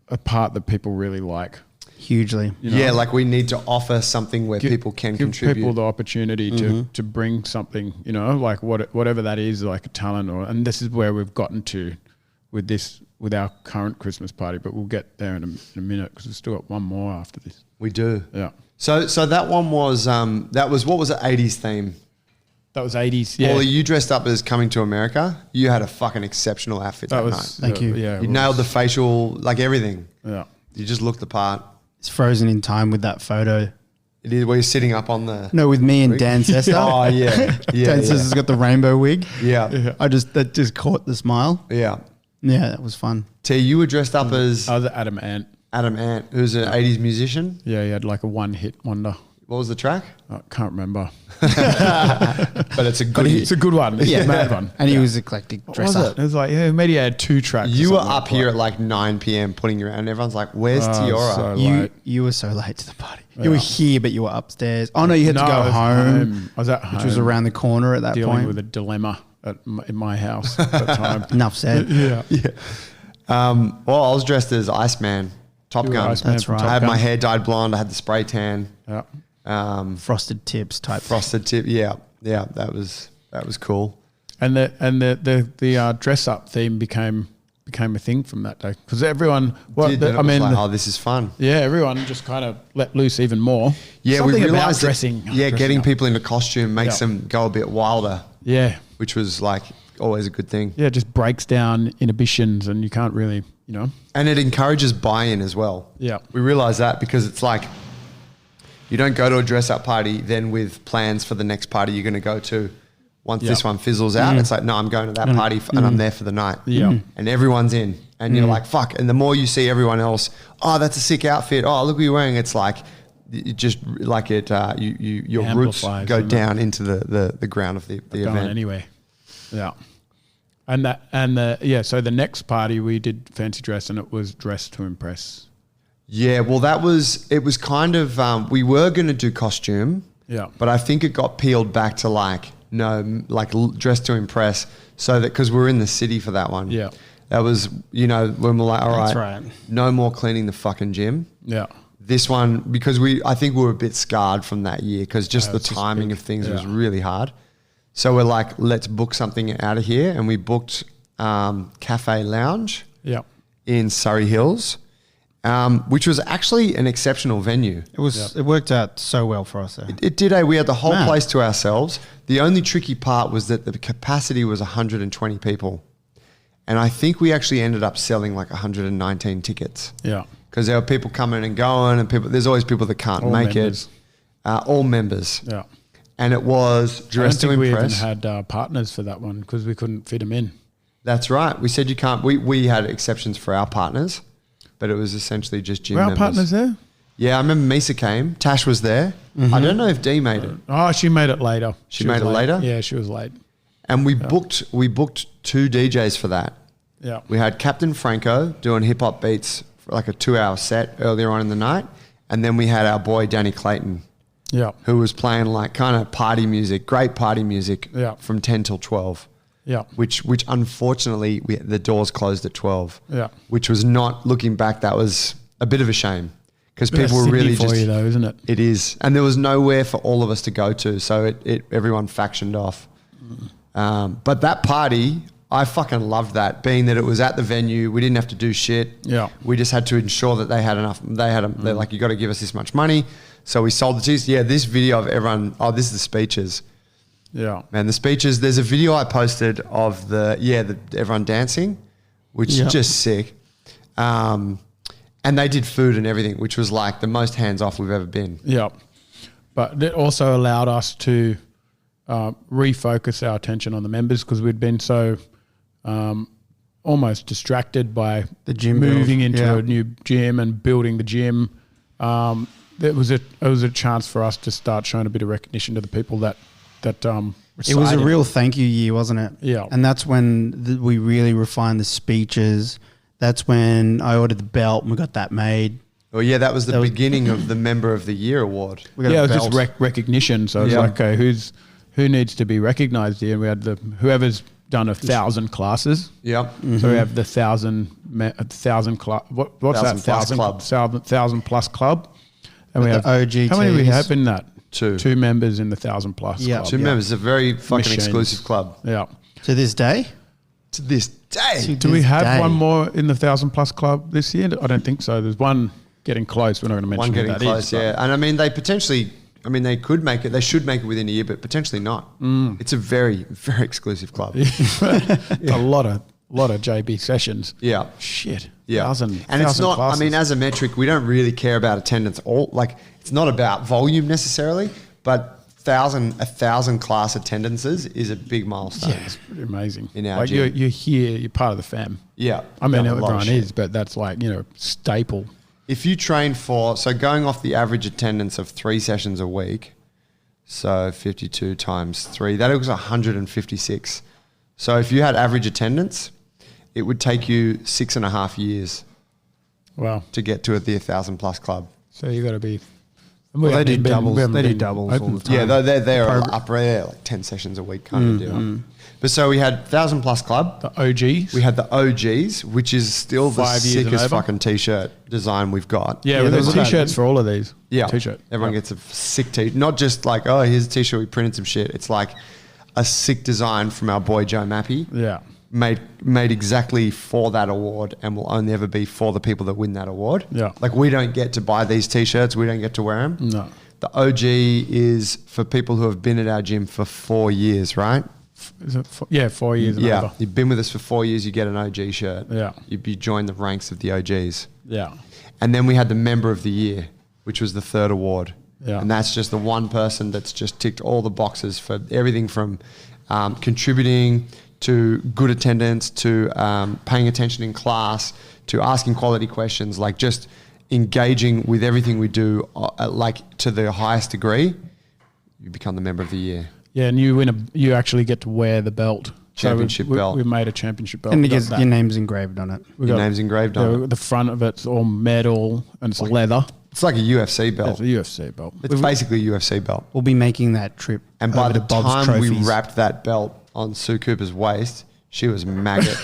a part that people really like. Hugely. You know? Yeah, like we need to offer something where Give- people can give contribute. people the opportunity to bring something, you know, like whatever that is, like a talent, and this is where we've gotten to with our current Christmas party, but we'll get there in a minute because we've still got one more after this. We do. Yeah. So that one was what was it? 80s theme. That was 80s. Yeah. Paulie, you dressed up as Coming to America. You had a fucking exceptional outfit that, that was, night. Thank you. Yeah. You nailed the facial, like everything. Yeah. You just looked the part. It's frozen in time with that photo. It is where you're sitting up on the. No, with me and Wig? Dan Sester. Oh yeah, yeah, Dan yeah. Sester's got the rainbow wig. Yeah, yeah. That just caught the smile. Yeah, that was fun. T, you were dressed up as I was Adam Ant. Adam Ant, who's an 80s musician. Yeah, he had like a one-hit wonder. What was the track? I can't remember. But it's a good. It's a good one. It's a mad one. And he was eclectic What dresser. was it? It was like, yeah, maybe he had 2 tracks. or You were something up like here that. at like 9 p.m. putting your and everyone's like, "Where's Oh, Tiora?" so You late. you were so late to the party. Yeah. You were here, but you were upstairs. Oh no, you had to No, go I was home, I was at home. which was around the corner at that dealing point. with a dilemma in my house at the time. Enough said. Yeah. Well, I was dressed as Iceman, Top You were Gun. Iceman That's from right. Top I had my Gun. hair dyed blonde. I had the spray tan, Yeah. Frosted tips type. frosted tip. Yeah, that was cool. And the dress up theme became a thing from that day because everyone. Well, Did, then it I was mean, like, oh, this is fun. yeah, everyone just kind of let loose even more. Yeah, Something we about realized that, dressing. getting up. people into costume makes Yeah. them go a bit wilder, Yeah, which was like always a good thing. yeah, it just breaks down inhibitions, and you can't really, you know. And it encourages buy-in as well. Yeah. We realize that because it's like you don't go to a dress-up party then with plans for the next party you're going to go to. Once Yeah. this one fizzles out, it's like, no, I'm going to that party and I'm there for the night. Yeah. And everyone's in. And you're like, fuck. And the more you see everyone else, oh, that's a sick outfit. Oh, look what you're wearing. It's like, it just like it, your roots Amplifies, go doesn't it? down into the ground of the Going event. anyway. Yeah. So the next party we did fancy dress, and it was dress to impress. Yeah, well, it was kind of, we were going to do costume. Yeah. But I think it got peeled back to dress to impress, so that because we're in the city for that one. Yeah. That was, when we're like, all right, That's right. no more cleaning the fucking gym. Yeah. This one, because I think we were a bit scarred from that year because just the it's just timing big. of things was Yeah. really hard. So we're like, let's book something out of here. And we booked Cafe Lounge Yeah. in Surrey Hills, which was actually an exceptional venue. It was. It worked out so well for us there. It did. We had the whole Man. place to ourselves. The only tricky part was that the capacity was 120 people. And I think we actually ended up selling like 119 tickets Yeah. because there were people coming and going and there's always people that can't All make members. it. all members. Yeah. And it was I don't dressed to think we even impress. had partners for that one because we couldn't fit them in. That's right. We said you can't. We had exceptions for our partners, but it was essentially just gym Were our members. partners there? Yeah, I remember Misa came. Tash was there. I don't know if Dee made it. Oh, she made it later. She was made it late. later? Yeah, she was late. And we booked 2 DJs for that. Yeah. We had Captain Franco doing hip hop beats for like a 2-hour set earlier on in the night, and then we had our boy Danny Clayton, Yeah. who was playing like kind of party music, great party music, Yeah. from 10 till 12. Yeah. Which unfortunately the doors closed at 12. Yeah. Which was not, looking back, that was a bit of a shame because Bit of people were Sydney really for just. you though, isn't it? It is, and there was nowhere for all of us to go to, so everyone factioned off. But that party, I fucking loved that, being that it was at the venue. We didn't have to do shit. Yeah. We just had to ensure that they had enough. They're like, you got to give us this much money. So we sold the cheese. Yeah, this video of everyone. Oh, this is the speeches. Yeah. Man, the speeches. There's a video I posted of everyone dancing, which Yeah. is just sick. And they did food and everything, which was like the most hands off we've ever been. Yeah. But it also allowed us to refocus our attention on the members because we'd been so almost distracted by The gym moving build. into Yeah. a new gym and building the gym. It was a chance for us to start showing a bit of recognition to the people that It was a real thank you year, wasn't it? Yeah. And that's when we really refined the speeches. That's when I ordered the belt and we got that made. Well, yeah, that was the beginning of the Member of the Year award. We got Yeah, a it was just belt. recognition. So it was Yeah. like, okay, who needs to be recognized here? And we had whoever's done 1,000 classes. Yep. So we have the 1,000 club. What's 1,000 that? plus club. 1,000 plus club. And we With have the OGTs. How many do we have in that? Two. 2 members in the 1,000 plus. Yeah. club. Two members. It's a very fucking Machines. exclusive club. Yeah. To this day? To this day. Do we This have day. one more in the 1,000 plus club this year? I don't think so. There's one getting close. We're not going to mention One who getting that close, is, but- yeah. And I mean, they could make it. They should make it within a year, but potentially not. It's a very, very exclusive club. It's a lot of JB sessions. Yeah. Shit. Yeah. 1,000 and it's not, classes. I mean, as a metric, we don't really care about attendance. It's not about volume necessarily, but 1,000 class attendances is a big milestone. Yeah, it's pretty amazing. In our like gym. you're here, you're part of the fam. Yeah. I mean, Done a lot of everyone shit. is, but that's like, staple. If you train so going off the average attendance of 3 sessions a week, so 52 times 3, that equals 156. So if you had average attendance, it would take you 6.5 years Wow. to get to the 1,000 plus club. So you got to be. Well, they do doubles. They do doubles all the time. Yeah, they're up there, like 10 sessions a week kind of deal. But so we had 1,000 plus club. The OGs. We had the OGs, which is still the 5 years and sickest over. fucking t-shirt design we've got. yeah, Yeah, there's those are t-shirts for all of these. Yeah. T-shirt. Everyone gets a sick t-shirt. Not just like, oh, here's a t-shirt, we printed some shit. It's like a sick design from our boy Joe Mappy. Yeah. Made exactly for that award and will only ever be for the people that win that award. Yeah. Like we don't get to buy these t-shirts. We don't get to wear them. No. The OG is for people who have been at our gym for 4 years, right? Is it 4 years and Yeah. over. You've been with us for 4 years, you get an OG shirt. Yeah. You join the ranks of the OGs. Yeah. And then we had the Member of the Year, which was the 3rd award. Yeah. And that's just the one person that's just ticked all the boxes for everything from contributing to good attendance to paying attention in class to asking quality questions, like just engaging with everything we do like to the highest degree. You become the Member of the Year. Yeah, and you actually get to wear the belt. Championship belt. We made a championship belt. And We it got gets that. your name's engraved on it. We Your got name's engraved on it. The front of it's all metal and it's leather. It's like a UFC It's belt. a UFC belt. It's basically a UFC belt. We'll be making that trip. And by over the to Bob's time we Trophies. wrapped that belt on Sue Cooper's waist, she was maggot.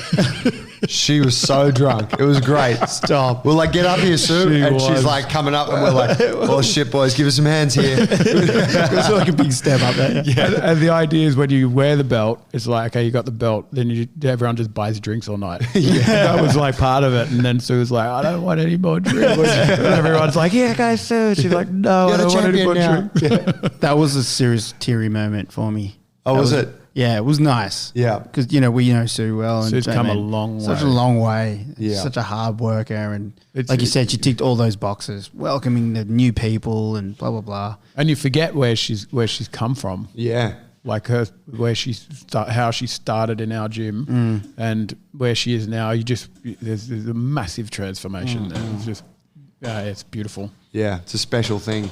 She was so drunk. It was great. Stop. We're like, get up here, Sue. She and she's was. like coming up and we're like, oh shit, boys, give us some hands here. It was like a big step up there. And the idea is when you wear the belt, it's like, okay, you got the belt, then everyone just buys drinks all night. That was like part of it. And then Sue was like, I don't want any more drinks. And everyone's like, yeah, guys, Sue. She's like, no, I You're the don't want any more champion now. drinks. That was a serious teary moment for me. Oh, That was it? Yeah, it was nice. Yeah. Because, we know Sue well. Sue's and come a man, long Such way. a long way. Yeah. Such a hard worker. And It's- like you said, she ticked all those boxes, welcoming the new people and blah, blah, blah. And you forget where she's come from. Yeah. Like how she started in our gym and where she is now. There's a massive transformation. And it's just, it's beautiful. Yeah. It's a special thing.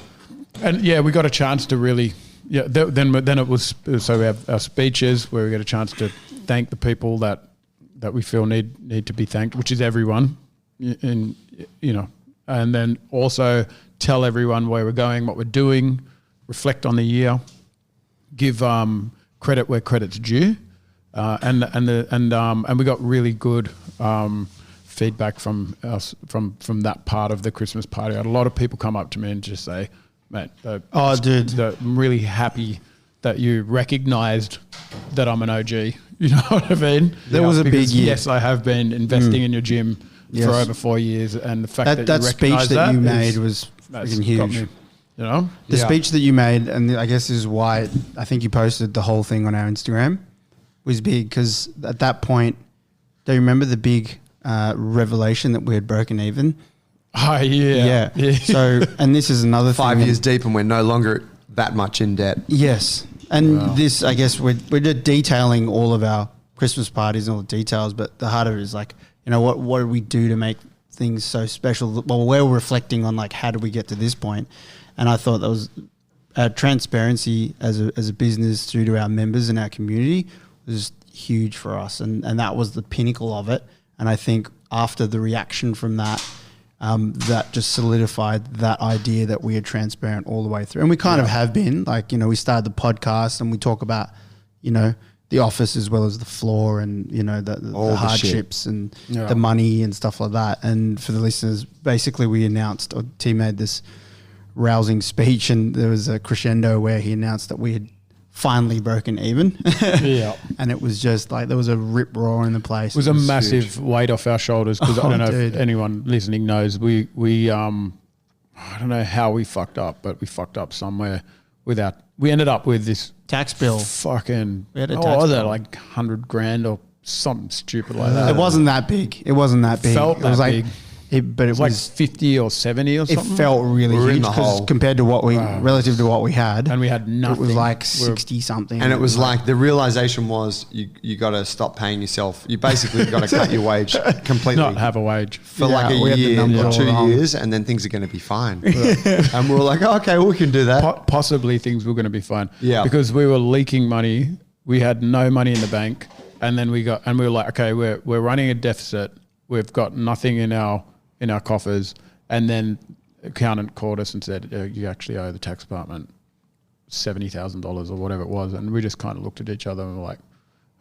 And we got a chance to really, then it was, so we have our speeches where we get a chance to thank the people that we feel need to be thanked, which is everyone, and then also tell everyone where we're going, what we're doing, reflect on the year, give credit where credit's due, and we got really good feedback from us from that part of the Christmas party. I had a lot of people come up to me and just say, "Mate, Dude. I'm really happy that you recognised that I'm an OG." You know what I mean? There was a Because big year. Yes, I have been investing in your gym Yes. for over 4 years, and the fact that That you speech recognise that you is- made was that's freaking got huge. me, you know? The Yeah. speech that you made, and I guess this is why I think you posted the whole thing on our Instagram, was big because at that point, do you remember the big revelation that we had broken even? Oh, yeah. So, and this is another 5 thing. years deep and we're no longer that much in debt. Yes. And this, I guess, we're detailing all of our Christmas parties and all the details, but the heart of it is like, what do we do to make things so special? Well, we're reflecting on like, how did we get to this point? And I thought that was transparency as a business through to our members and our community was huge for us. And that was the pinnacle of it. And I think after the reaction from that, that just solidified that idea that we are transparent all the way through. And we kind of have been, like, we started the podcast and we talk about, the office as well as the floor and, All the the hardships and the money and stuff like that. And for the listeners, basically we announced, or T made this rousing speech and there was a crescendo where he announced that we had finally broken even. Yeah. And it was just like, there was a rip roar in the place. It was a massive weight off our shoulders because I don't know dude. if anyone listening knows. We I don't know how we fucked up, but we fucked up somewhere we ended up with this tax bill. fucking, We had a what tax was it, bill. like 100 grand or something stupid like that. It wasn't that big. It wasn't that big. Felt it was that like, big. But it It was like was 50 or 70 or it something. felt really We were in huge the because hole. compared to what relative to what we had, And we had nothing. it was like We were- 60 something. And it was like the realization was you got to stop paying yourself. You basically got to cut your wage completely not have a wage. for like Yeah, we a had the year numbers or all 2 wrong. years, and then things are going to be fine. And we were like, okay, we can do that. Possibly things were going to be fine. Yeah. Because we were leaking money. We had no money in the bank. And then we were like, okay, we're running a deficit. We've got nothing in our coffers. And then accountant called us and said, you actually owe the tax department $70,000 or whatever it was. And we just kind of looked at each other and were like,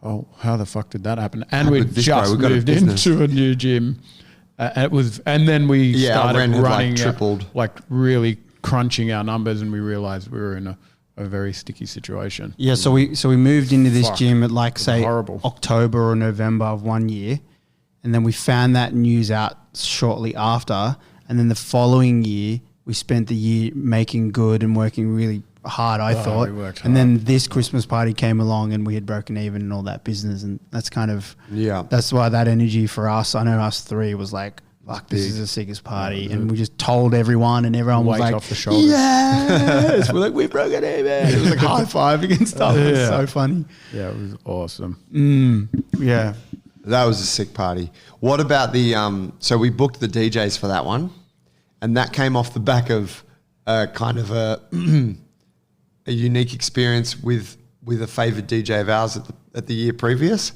oh, how the fuck did that happen? And we with this guy? just We've got a moved business. into a new gym. And then we Yeah, our started rent had, like, running, tripled. like really crunching our numbers, and we realized we were in a very sticky situation. yeah. So we moved into this Fuck. gym at like It was say horrible. October or November of 1 year, and then we found that news out shortly after, and then the following year we spent the year making good and working really hard. I thought, we worked and hard. then this Christmas party came along, and we had broken even and all that business, and that's kind of Yeah. That's why that energy for us, I know us three, was like, fuck, this is the sickest party. And we just told everyone, and everyone was Weight like, off the shoulders. yes. We're like, we broke it even. It was like high fiving and stuff. It was Yeah. so funny. Yeah, it was awesome. Yeah. That was a sick party. What about the so we booked the DJs for that one, and that came off the back of kind of a a unique experience with a favoured DJ of ours at the year previous.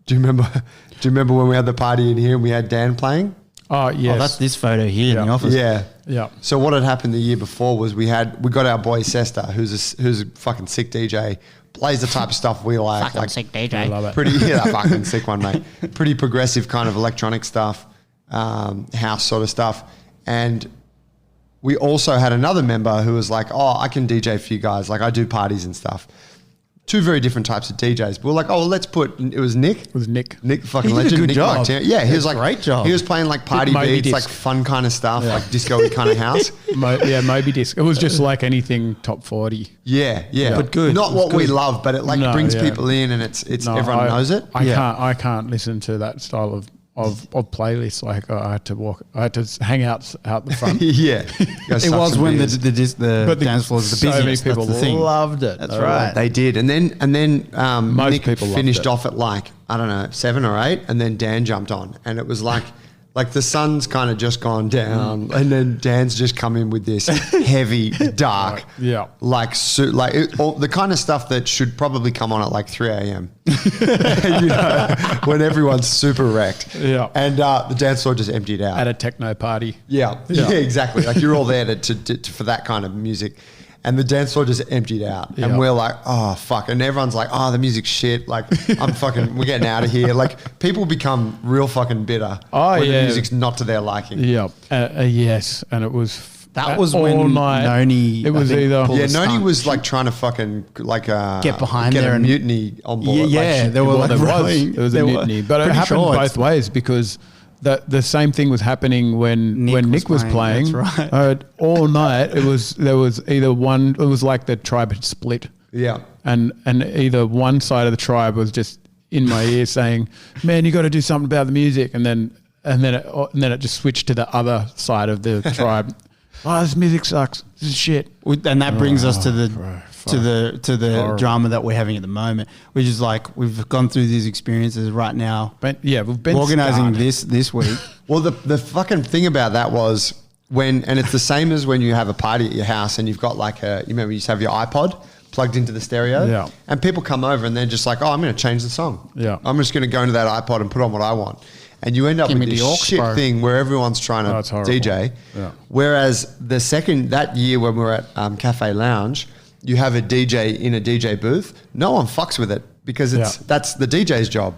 Do you remember when we had the party in here and we had Dan playing? Oh, yes. Oh, that's this photo here in the Yeah. office. Yeah. Yeah. So what had happened the year before was we got our boy Sesta, who's a fucking sick DJ, plays the type of stuff we like. Fucking sick DJ. I love it. Pretty, yeah, that fucking sick one, mate. Pretty progressive kind of electronic stuff, house sort of stuff. And we also had another member who was like, oh, I can DJ for you guys. Like, I do parties and stuff. two very different types of DJs. But we're like, oh, well, let's put. It was Nick. It was Nick. Nick, the fucking He did a legend. good Nick job. Martin. Yeah, he was like Great job. He was playing like party Moby beats, Disc. like fun kind of stuff, like disco-y kind of house. Moby Disc. It was just like anything top 40. Yeah, yeah, But good. Not It was what we good. love, but it like No, brings yeah. people in, and it's No, everyone knows it. I can't listen to that style of playlists. Like I had to hang out the front. Yeah, Go It suck was some when beers. the dance floor was the so many busiest. people That's the thing. loved it. That's They were right. They did, and then Most Nick people loved finished it. off at like I don't know 7 or 8, and then Dan jumped on, and it was like the sun's kind of just gone down, and then Dan's just come in with this heavy, dark, Yeah. the kind of stuff that should probably come on at like 3 a.m. you know, when everyone's super wrecked. Yeah. and the dance floor just emptied out. At a techno party. Yeah, exactly. Like you're all there to for that kind of music. And the dance floor just emptied out. Yeah. And we're like, oh, fuck. And everyone's like, oh, the music's shit. Like, we're getting out of here. Like, people become real fucking bitter Oh, when yeah. the music's not to their liking. Yeah. Yes. And it was That was all when night. Noni, It was I think, either pulled Yeah, a Noni stunt. was like trying to fucking Get behind get there a and- mutiny on board. Yeah, there were Well, like there was. rowing. There was a There were- mutiny, but it pretty happened sure both ways because the same thing was happening when Nick was playing. That's right. All night, there was either one. It was like the tribe had split, Yeah. and either one side of the tribe was just in my ear saying, "Man, you got to do something about the music," and then it just switched to the other side of the tribe. Oh, this music sucks. This is shit. And that brings us to the bro, to the Horrible. drama that we're having at the moment, which is like we've gone through these experiences right now. But yeah, we've been Organising scarred. this week. Well, the fucking thing about that was and it's the same as when you have a party at your house and you've got like you remember you used to have your iPod plugged into the stereo, Yeah. and people come over and they're just like, oh, I'm going to change the song. Yeah. I'm just going to go into that iPod and put on what I want. And you end up Give with me this the aux, shit bro. thing where everyone's trying Oh, to it's horrible. DJ. Yeah. Whereas that year when we were at Cafe Lounge, you have a DJ in a DJ booth. No one fucks with it because that's the DJ's job.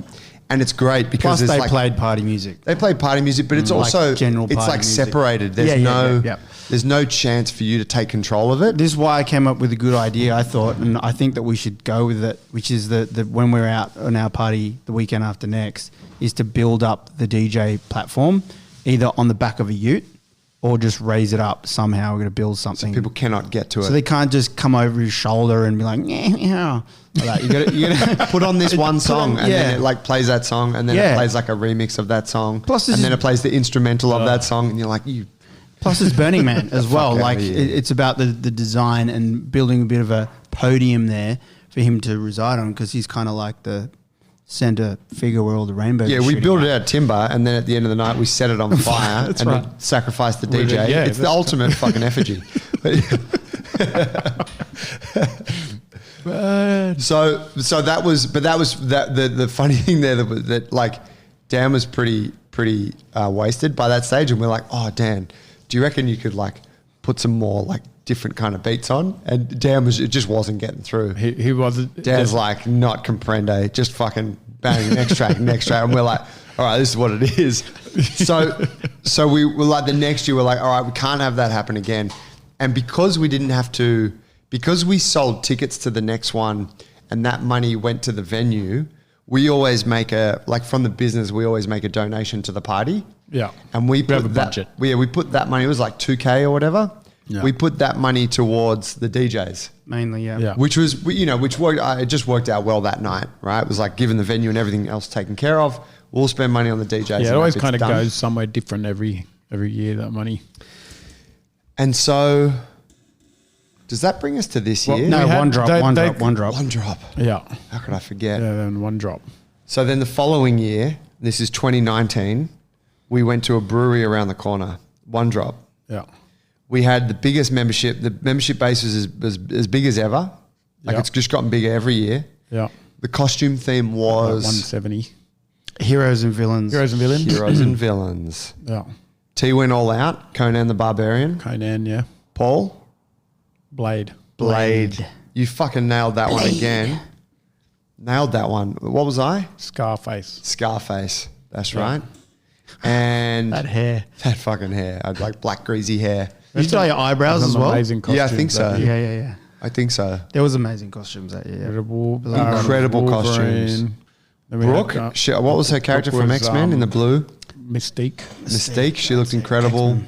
And it's great because Plus, it's they like, played party music. they play party music, but it's Like also general it's party like music. separated. There's Yeah. there's no chance for you to take control of it. This is why I came up with a good idea, I thought, and I think that we should go with it, which is that when we're out on our party the weekend after next, is to build up the DJ platform either on the back of a ute or just raise it up somehow. We're going to build something. People cannot get to So it. they can't just come over his shoulder and be like, yeah, like that. You got to Put on this one Put song on- and then it like plays that song and then it Yeah. plays like a remix of that song. Plus this and then is- it plays the instrumental of that song and you're like, you Plus, it's Burning Man as well. Fuck Like outta here. it's about the design and building a bit of a podium there for him to reside on because he's kind of like the center figure where all the rainbow. Yeah, we built it out of timber, and then at the end of the night, we set it on fire That's and right. then sacrificed the With DJ. it, yeah, it's the that's- ultimate fucking effigy. So that was the funny thing there that like Dan was pretty wasted by that stage, and we're like, oh Dan, do you reckon you could like put some more like different kind of beats on? And Dan it just wasn't getting through. He wasn't. Dan's like, not comprende, just fucking bang, next track. And we're like, all right, this is what it is. So we were like, the next year, we're like, all right, we can't have that happen again. And because we didn't have to, because we sold tickets to the next one and that money went to the venue, we always make from the business, we always make a donation to the party. Yeah. And we have put a that, budget. we put that money, it was like 2K or whatever. Yeah. We put that money towards the DJs. mainly. Yeah. Yeah. Which was, which worked. It just worked out well that night, right? It was like given the venue and everything else taken care of, we'll spend money on the DJs. Yeah, and it always that bit's kind of done. goes somewhere different every year. That money. And so, does that bring us to this Well, year? No, We had- one drop. they- One they- drop. One drop. Yeah. How could I forget? Yeah. Then one drop. So then the following year, this is 2019, we went to a brewery around the corner. One drop. Yeah. We had the biggest membership. The membership base was as big as ever. Like Yeah. it's just gotten bigger every year. Yeah. The costume theme was 170. Heroes and villains. Heroes and villains. Heroes and Villains. Yeah. T went all out. Conan the Barbarian. Conan. Yeah. Paul. Blade. Blade. You fucking nailed that one again. Nailed that one. What was I? Scarface. Scarface. That's Yeah. right. And That hair. that fucking hair. I had like black greasy hair. Did you dye your eyebrows as well? Amazing costume. Yeah, I think so. Yeah. I think so. There was amazing costumes that year. Incredible costumes. Then we Brooke, had, what was her character Brooke from was, X-Men in the blue? Mystique. Mystique. She looked incredible.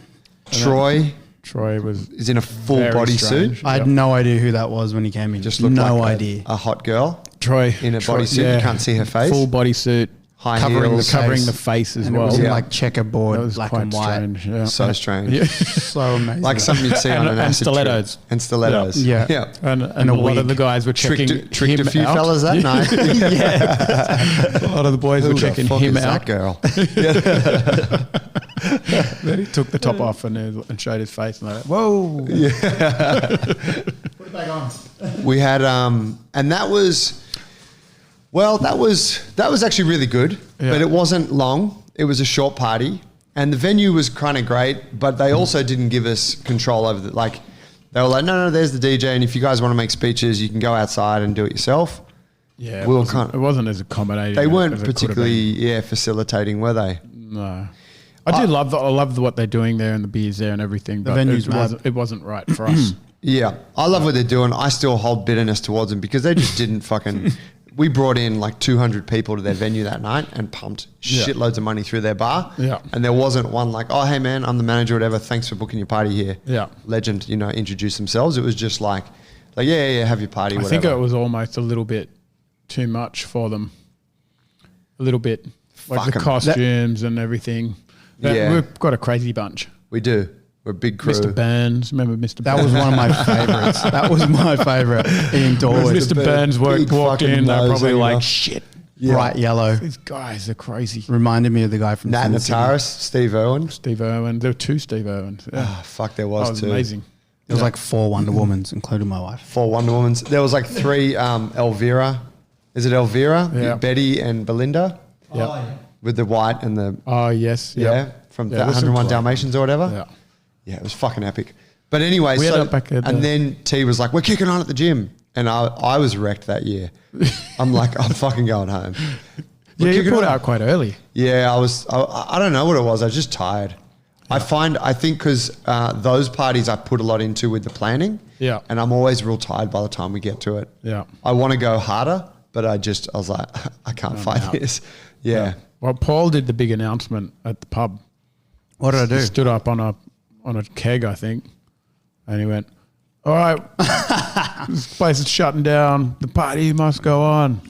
Troy Troy was is in a full very bodysuit. strange. I had no idea who that was when he came in. Just looked no like idea. a hot girl Troy in a Troy, bodysuit. You can't see her face. Full bodysuit, High covering heels. the covering face. the face as And it well. was in Yeah. like checkerboard, That was black quite and white. strange. Yeah. So strange. Yeah. So amazing. Like something you'd see on an And acid trip. stilettos. And stilettos. Yeah. Yeah. And a a lot of wig. the guys were checking Tricked him a few out. fellas that night. A lot of the boys Who were checking the fuck him is out. that girl? Then he took the top off and showed his face, and they're like, "Whoa!" We had and that was actually really good, Yeah. but it wasn't long. It was a short party, and the venue was kind of great, but they also didn't give us control over the like. They were like, no, there's the DJ, and if you guys want to make speeches, you can go outside and do it yourself. Yeah, We were it wasn't as accommodating. They weren't as it could have particularly facilitating, were they? been. No, I love what they're doing there and the beers there and everything. But venue's mad. it wasn't right for us. Yeah, I love what they're doing. I still hold bitterness towards them because they just didn't fucking. We brought in like 200 people to their venue that night and pumped Yeah. shitloads of money through their bar. Yeah. And there wasn't one like, oh, hey man, I'm the manager or whatever. Thanks for booking your party here. Yeah. Legend, introduce themselves. It was just like yeah, have your party, I whatever. think it was almost a little bit too much for them. A little bit, like Fuck the 'em. costumes and everything. Yeah. We've got a crazy bunch. We do. We're a big crew. Mr. Burns, remember Mr. That Burns? was one of my favorites. That was my favorite. Ian Dorwood. Mr. Burns Big walked fucking in. They're nose probably hanging like, off. shit. Yeah. Bright yellow. These guys are crazy. Reminded me of the guy from Nat Sin City. Nataris, Steve Irwin. Steve Irwin. There were two Steve Irwins. Yeah. Oh, fuck, there That was, was too. amazing. There was like 4 Wonder Womans, including my wife. 4 Wonder Womans. There was like 3 Elvira. Is it Elvira? Yeah. Betty and Belinda Yeah. with the white and the Oh, yes. from Yeah, there's some 101 great Dalmatians or whatever. Yeah. Yeah, it was fucking epic. But anyway, We had it back at and the- then T was like, we're kicking on at the gym. And I was wrecked that year. I'm like, I'm fucking going home. We're Yeah, you kicking put on. out quite early. Yeah, I don't know what it was. I was just tired. I think because those parties I put a lot into with the planning. Yeah. And I'm always real tired by the time we get to it. Yeah. I want to go harder, but I was like, I can't fight out. this. Yeah. Well, Paul did the big announcement at the pub. What did I He do? stood up on a keg, I think, and he went, "All right, this place is shutting down. The party must go on."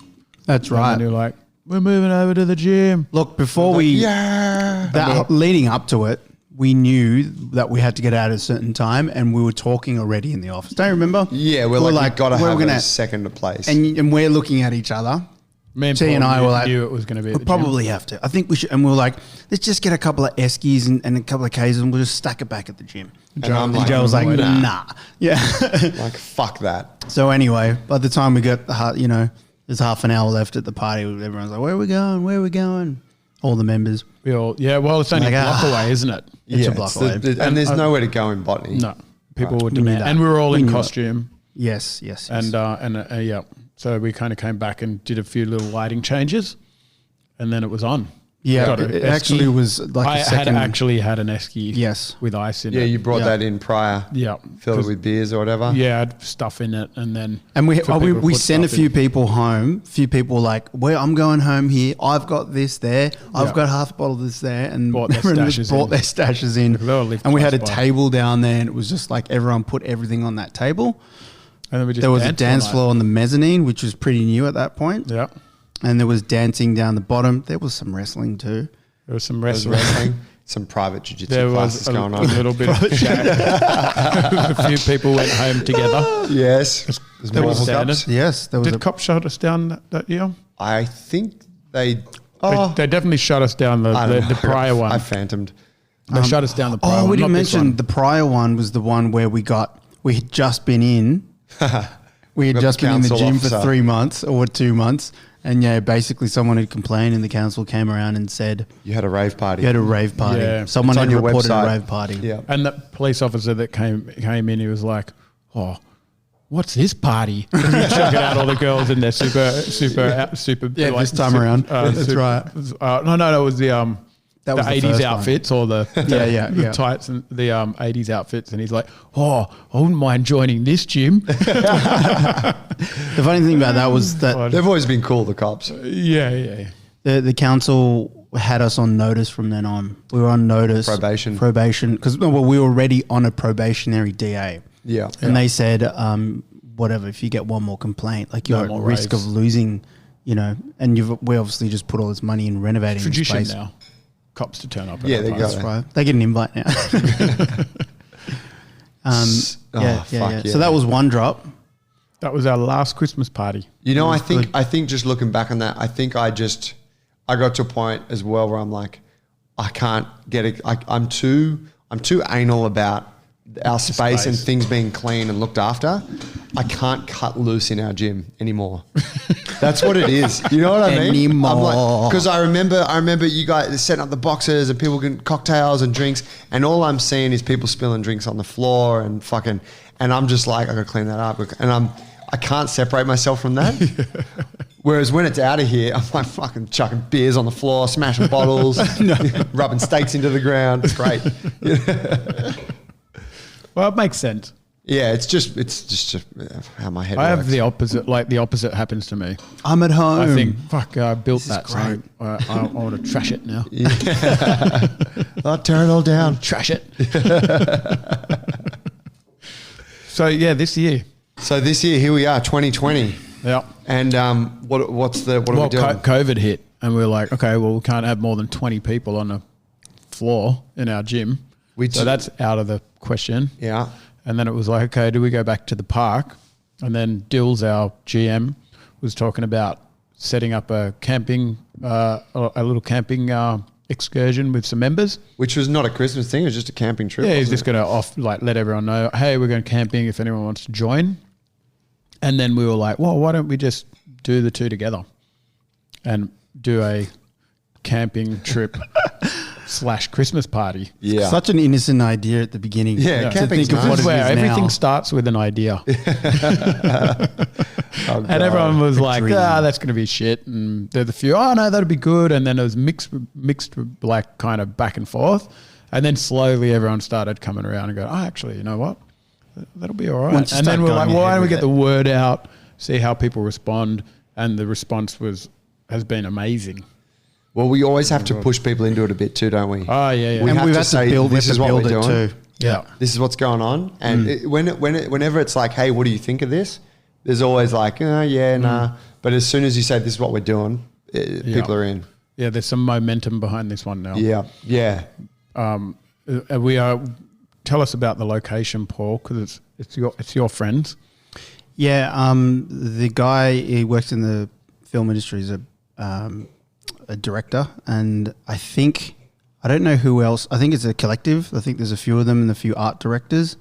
That's And right. you're like, "We're moving over to the gym." Look, before we Yeah. leading up to it, we knew that we had to get out at a certain time, and we were talking already in the office. Don't you remember? Yeah, we're like, we've got to we're have gonna- a second place. and we're looking at each other. Me and T Paul and I knew, were like, knew it was going to be. At We'll the gym. probably have to. I think we should. And we were like, let's just get a couple of Eskies and a couple of Ks, and we'll just stack it back at the gym. And I'm And like, Joe was like, nah. nah. Yeah. like, fuck that. So anyway, by the time we got, there's half an hour left at the party. Everyone's like, where are we going? Where are we going? All the members. We all, yeah. Well, it's only Like, a block away, isn't it? It's a block away. And there's nowhere to go in Botany. No, people Right. would We knew demand, that. and we were all We in knew it. costume, Yes. and yeah. So we kind of came back and did a few little lighting changes, and then it was on. Yeah, Got it an actually esky. was like I a second. had actually had an esky. Yes. with ice in Yeah, it. you brought Yeah. that in prior. Yeah, Filled it 'cause- with beers or whatever. Yeah, I had stuff in it, and then And we for people to we put sent a stuff few in. people home. Few people like, well, I'm going home here. I've got this there. I've Yeah. got half a bottle of this there, and Brought their everyone stashes brought in. their stashes in. They were lifting And we had a us by. table down there, and it was just like everyone put everything on that table. and then we just There was a danced dance all night. floor on the mezzanine, which was pretty new at that point. Yeah, And there was dancing down the bottom. There was some wrestling too. there was some There's wrestling. wrestling, some private jiu-jitsu There classes was a, going a on. little bit of chat. A few people went home together. Yes. There's There more was hookups. standard. Yes, there was Did a cops shut us down that year? I think they. They, Oh, they definitely shut us down I don't the know. prior one. I phantomed. They shut us down the prior Oh, one. we didn't not this mention one. the prior one was the one where we had just been in. We had Got just been in the council gym officer. for 3 months or 2 months. And yeah, basically someone had complained and the council came around and said, You had a rave party. you had a rave party. Yeah. Someone It's on had your reported website. a rave party. Yeah. And the police officer that came in, he was like, "Oh, what's this party?" Checking out all the girls in their super. Yeah, this time around. That's right. No, it was the That That the was the 80s first one. outfits or the the yeah. tights and the 80s outfits, and he's like, "Oh, I wouldn't mind joining this gym." The funny thing about that was that They've always been cool, the cops. yeah. the council had us on notice from then on. We were on notice. Probation. Because we were already on a probationary DA. Yeah. And they said, whatever, if you get one more complaint, like you're No at more risk raves. of losing, and we obviously just put all this money in renovating this Tradition place. now, cops to turn up. Yeah, at they our go. place. That's right. They get an invite now. Fuck yeah. yeah. So that was one drop. That was our last Christmas party. You know, good. I think just looking back on that, I think I got to a point as well where I'm like, I can't get it. I'm too anal about our space and things being clean and looked after. I can't cut loose in our gym anymore. That's what it is. You know what I mean? Anymore. Because I remember you guys setting up the boxes and people getting cocktails and drinks, and all I'm seeing is people spilling drinks on the floor and fucking, and I'm just like, I gotta clean that up, and I can't separate myself from that. Whereas when it's out of here, I'm like fucking chucking beers on the floor, smashing bottles, rubbing steaks into the ground. It's great. Well, it makes sense. Yeah, it's just how my head I works. have the opposite. Like the opposite happens to me. I'm at home. I think, fuck, I built that, great. so I want to trash it now. I'll tear it all down. Trash it. So yeah, this year. So this year, here we are, 2020. Yeah. And what are we doing? COVID hit, and we were like, okay, well, we can't have more than 20 people on the floor in our gym. So that's out of the question. Yeah. And then it was like, okay, do we go back to the park? And then Dills, our GM, was talking about setting up a little camping excursion with some members. Which was not a Christmas thing; it was just a camping trip. Yeah, he's wasn't just going to let everyone know, hey, we're going camping if anyone wants to join. And then we were like, well, why don't we just do the two together and do a camping trip / Christmas party? it? Yeah. Such an innocent idea at the beginning. Yeah, To camping's think of nice. what it is Where everything now. starts with an idea. Oh, And God. everyone was like, dream. that's going to be shit. And there's a few, oh, no, that'll be good. And then it was mixed like kind of back and forth. And then slowly everyone started coming around and going, oh, actually, you know what? That'll be all right. Once you And then start we're like, going well, why ahead don't we with get it. the word out, see how people respond. And the response has been amazing. Well, we always have to push people into it a bit too, don't we? Oh, yeah. We And have we've to had to say, build, this is what we're it doing. too. Yeah. This is what's going on. And whenever it's like, hey, what do you think of this? There's always like, nah. But as soon as you say this is what we're doing, people are in. Yeah, there's some momentum behind this one now. Yeah. We are. Tell us about the location, Paul, because it's your friends. Yeah, the guy, he works in the film industry as a director, and I don't know who else. I think it's a collective. I think there's a few of them and a few art directors.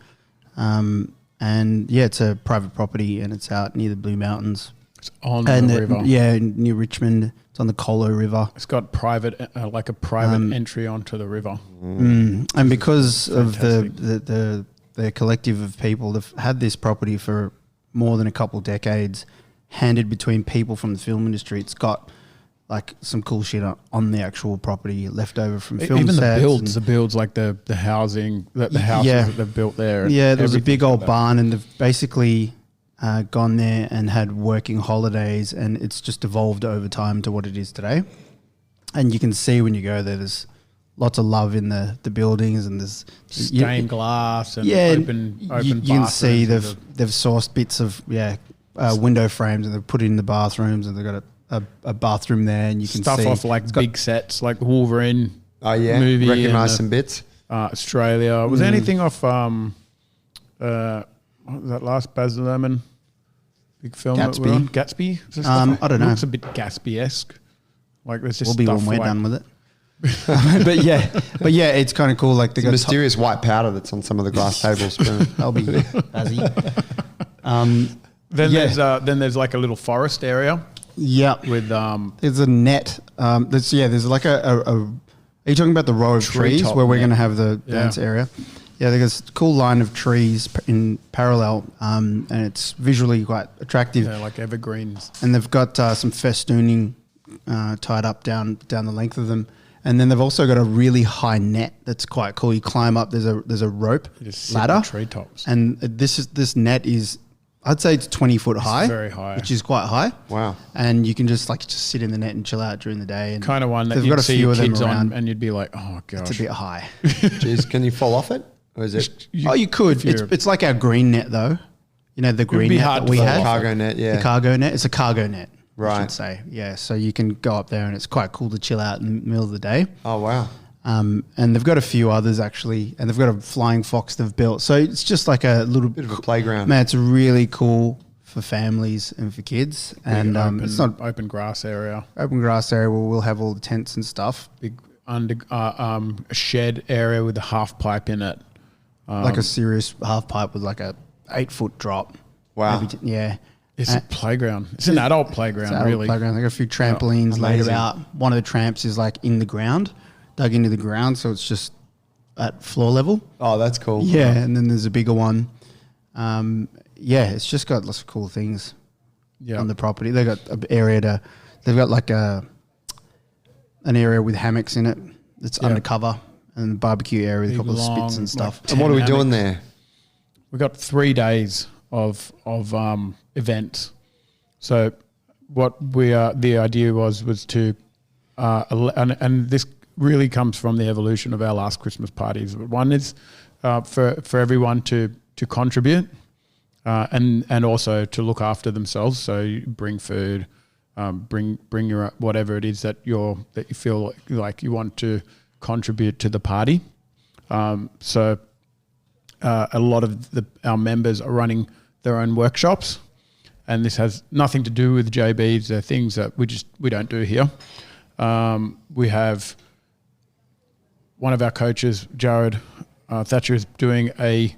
And yeah, it's a private property, and it's out near the Blue Mountains. It's on And the river. Yeah, near Richmond. It's on the Colo River. It's got private entry onto the river. And because of Fantastic. the collective of people, they've had this property for more than a couple decades, handed between people from the film industry. It's got like some cool shit on the actual property left over from film Even sets. the builds like the housing, the houses Yeah. that they've built there. and Yeah, there was a everything big like old that. barn, and they've basically gone there and had working holidays, and it's just evolved over time to what it is today. And you can see when you go there, there's lots of love in the buildings, and there's Stained glass and open you can see bathrooms they've sourced bits of window frames, and they've put it in the bathrooms, and they've got a bathroom there, and you can stuff see off like it's got- big sets like the Wolverine Oh, yeah. movie. Recognize and some bits. Australia. Was there anything off what was that last Baz Luhrmann big film that we're Gatsby. on? Gatsby? Is there I stuff don't know. Looks a bit Gatsby-esque. Like there's just We'll be stuff when we're like, done with it. but yeah, it's kind of cool. Like they The got mysterious white powder that's on some of the glass tables. I'll be Bazzy. Then there's like a little forest area Yeah, with there's a net. There's like a. Are you talking about the row of Tree trees top where we're net. going to have the Yeah. dance area? Yeah, there's a cool line of trees in parallel, and it's visually quite attractive. like evergreens. And they've got some festooning tied up down the length of them. And then they've also got a really high net that's quite cool. You climb up. There's a rope Just sit ladder, in treetops. and this net is, I'd say it's 20 foot high, very high. which is quite high. Wow. And you can just sit in the net and chill out during the day. And Kind of one that they've you'd got a see few your of them kids on around. and you'd be like, oh, gosh. It's a bit high. Jeez, can you fall off it? Or is it You could. It's like our green net though. You know the green be net hard that to we fall had. off. cargo net? Yeah. The cargo net. It's a cargo net. I Right. should say. Yeah. So you can go up there and it's quite cool to chill out in the middle of the day. Oh, wow. And they've got a few others actually, and they've got a flying fox they've built. So it's just like a little Bit of a playground. Man, it's really cool for families and for kids. And it's not open grass area, open grass area where we'll have all the tents and stuff. big shed area with a half pipe in it. Like a serious half pipe with like a 8-foot drop. Wow. Maybe yeah. It's a playground. It's an adult playground, It's an adult really. playground. They got a few trampolines laid amazing. about. One of the tramps is like in the ground, dug into the ground, so it's just at floor level. Oh, that's cool. Yeah, and then there's a bigger one. It's just got lots of cool things Yeah. on the property. They got an area they've got like an area with hammocks in it that's undercover, and a barbecue area with a Big, couple of spits long, and stuff. like, And what are we hammocks. doing there? We got 3 days of events. So what the idea was to and this really comes from the evolution of our last Christmas parties. One is for everyone to contribute and also to look after themselves. So you bring food, bring your whatever it is that you feel like you want to contribute to the party. So a lot of our members are running their own workshops, and this has nothing to do with JBs. They're things that we don't do here. We have one of our coaches, Jared Thatcher, is doing a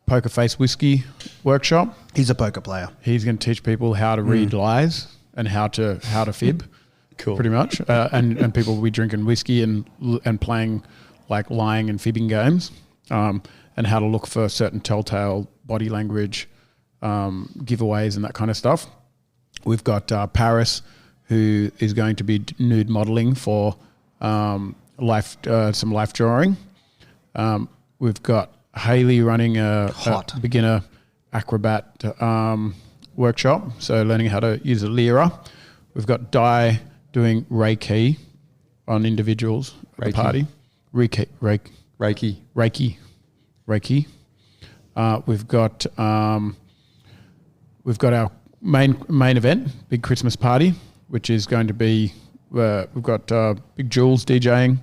poker face whiskey workshop. He's a poker player. He's going to teach people how to read lies and how to fib. Cool. Pretty much, and people will be drinking whiskey and playing like lying and fibbing games, and how to look for certain telltale body language giveaways and that kind of stuff. We've got Paris, who is going to be nude modelling for some life drawing. We've got Haley running a beginner acrobat workshop, so learning how to use a lyra. We've got Di doing Reiki on individuals at the party. Reiki. We've got our main event, big Christmas party, which is going to be we've got Big Jules DJing,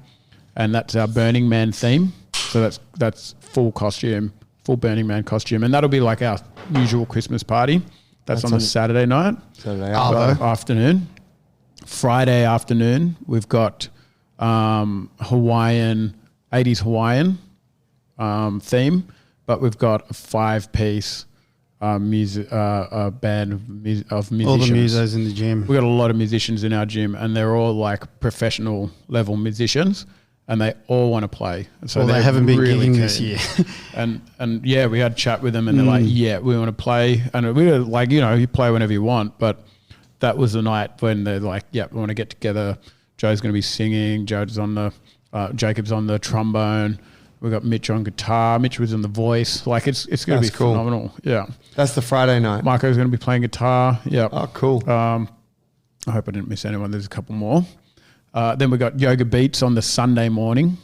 and that's our Burning Man theme. So that's full Burning Man costume, and that'll be like our usual Christmas party. That's on a Saturday night. Saturday Afternoon. Friday afternoon, we've got Hawaiian 80s Hawaiian theme, but we've got a 5-piece music band of musicians. All the musos in the gym. We got a lot of musicians in our gym, and they're all like professional level musicians, and they all want to play. So Well, they they're haven't been really gigging keen. this year. and yeah, we had a chat with them, and they're like, yeah, we want to play, and we were like, you play whenever you want, but that was the night when they're like, yeah, we want to get together. Joe's going to be singing. Jacob's on the trombone. We got Mitch on guitar. Mitch was on the voice. Like it's going to be cool. phenomenal. Yeah. That's the Friday night. Marco's going to be playing guitar. Yeah. Oh, cool. I hope I didn't miss anyone. There's a couple more. Then we got Yoga Beats on the Sunday morning,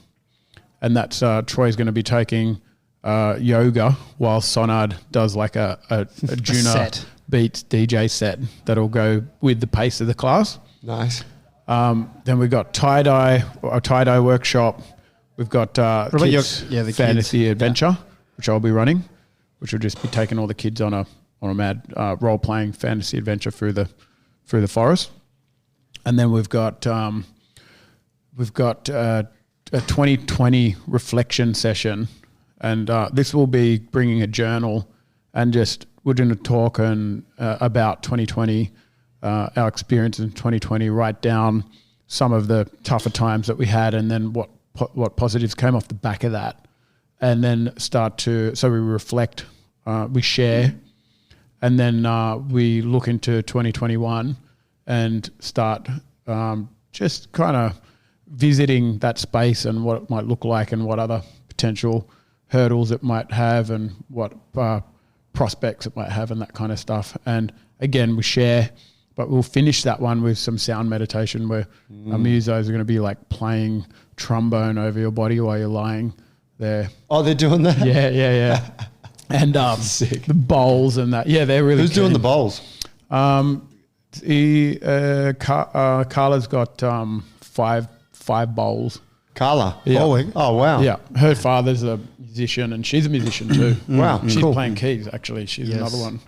and that's Troy's going to be taking yoga while Sonard does like a Juno set. Beats DJ set that'll go with the pace of the class. Nice. Then we got a tie-dye workshop. We've got about kids the fantasy kids? adventure, which I'll be running, which will just be taking all the kids on a mad role-playing fantasy adventure through the forest. And then we've got a 2020 reflection session, and this will be bringing a journal, and just we're doing a talk about 2020, our experience in 2020. Write down some of the tougher times that we had, and then what positives came off the back of that, and then so we reflect, we share, and then we look into 2021 and start just kind of visiting that space and what it might look like and what other potential hurdles it might have and what prospects it might have and that kind of stuff. And again, we share, but we'll finish that one with some sound meditation where our musos are going to be like playing trombone over your body while you're lying there. Oh, they're doing that? Yeah. And Sick. the bowls and that. Yeah, they're really Who's doing keen. the bowls? Carla's got five bowls. Carla. Yeah. Bowling? Oh, wow. Yeah, her father's a musician and she's a musician too. Wow, She's cool. playing keys actually. She's Yes. another one.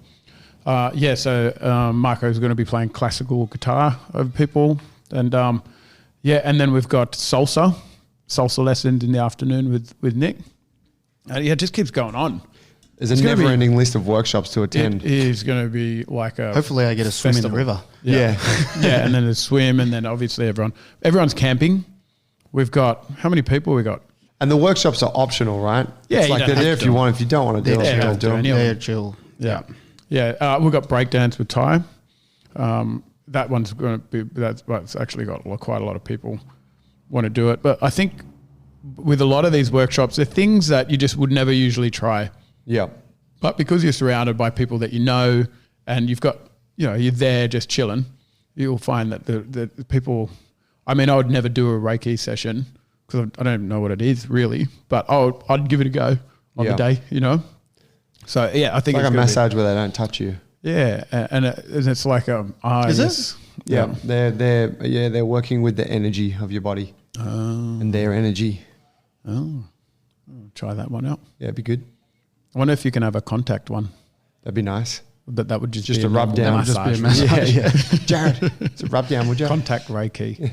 So Marco's going to be playing classical guitar over people, and and then we've got salsa lessons in the afternoon with Nick. It just keeps going on. There's a It's gonna be- never-ending list of workshops to attend. It is going to be like a Hopefully, I get a swim in the festival. river. Yeah. Yeah, and then there's swim, and then obviously everyone's camping. We've got how many people we got? And the workshops are optional, right? Yeah, It's you like don't they're have there to if do you them. want. If you don't want to do They're it, you chill. don't do Yeah. them. Any of They're them. chill. Yeah. We've got breakdance with Ty. That one's going to be that's actually got quite a lot of people want to do it. But I think with a lot of these workshops, they're things that you just would never usually try. Yeah. But because you're surrounded by people that you know and you've got, you're there just chilling, you'll find that the people, I mean, I would never do a Reiki session because I don't even know what it is really, but I'd give it a go on Yeah. the day, So yeah, I think Like it's a gonna be- massage where they don't touch you. yeah, and it's like Is it? yes. Yeah. They're working with the energy of your body and their energy. Try that one out. Yeah, it'd be good. I wonder if you can have a contact one. That'd be nice. That would just Just be a rub normal down. Just be a massage. massage. Yeah. Jared, it's a rub down, would you? Contact Reiki.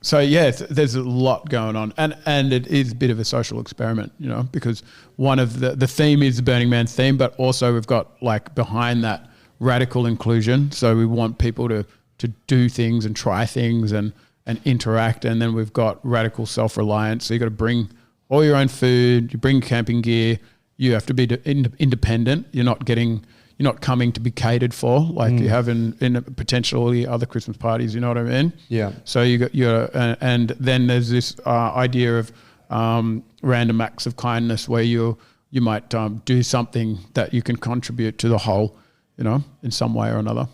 So yeah, there's a lot going on, and it is a bit of a social experiment, because one of the theme is the Burning Man theme, but also we've got like behind that radical inclusion. So we want people to do things and try things and interact, and then we've got radical self-reliance. So you got to bring all your own food, you bring camping gear, you have to be independent. You're not coming to be catered for like you have in potentially other Christmas parties. You know what I mean? Yeah. So and then there's this idea of random acts of kindness where you might do something that you can contribute to the whole, in some way or another.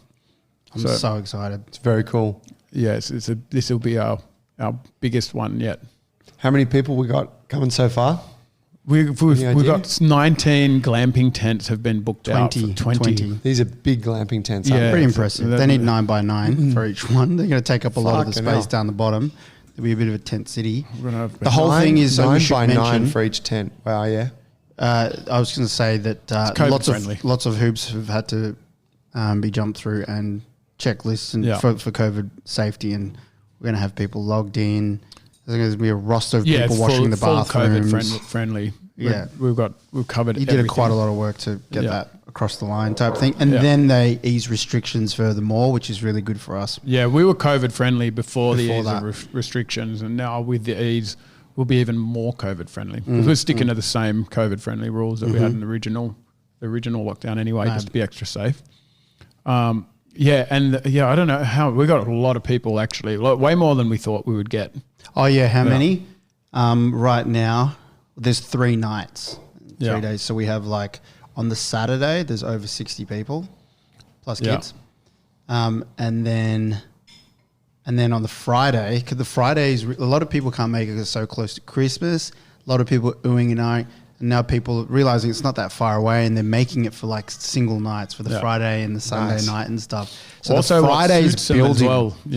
I'm so excited. It's very cool. Yes, this will be our biggest one yet. How many people we got coming so far? We've idea? got 19 glamping tents have been booked out. For 20. These are big glamping tents. Yeah. Aren't Pretty they? impressive. that- They need 9x9 for each one. They're going to take up a lot of the Fucking space hell. down the bottom. There'll be a bit of a tent city. We're gonna have The whole thing is we 9 should by 9 mention- for each tent. Wow, yeah. I was going to say that COVID friendly. lots of hoops have had to be jumped through and checklists and Yeah. for COVID safety, and we're going to have people logged in. There's going to be a roster of people it's washing the full bathrooms. COVID friendly. Yeah. We've covered. You did everything. quite a lot of work to get Yeah. that across the line type thing, and Yeah. then they ease restrictions furthermore, which is really good for us. Yeah, we were COVID friendly before the Before ease that. of restrictions, and now with the ease, we'll be even more COVID friendly because we're sticking to the same COVID friendly rules that we had in the original lockdown anyway, just to be extra safe. I don't know how we got a lot of people actually, way more than we thought we would get. Oh yeah, how many? Right now, there's 3 nights, 3 Yeah. days. So we have like on the Saturday, there's over 60 people, plus Yeah. kids, and then on the Friday, because the Fridays a lot of people can't make it because it's so close to Christmas. A lot of people are oohing and ahhing, and now people realizing it's not that far away, and they're making it for like single nights for the Yeah. Friday and the Sunday Nice. night and stuff. So Also, the what Friday's suits them as building.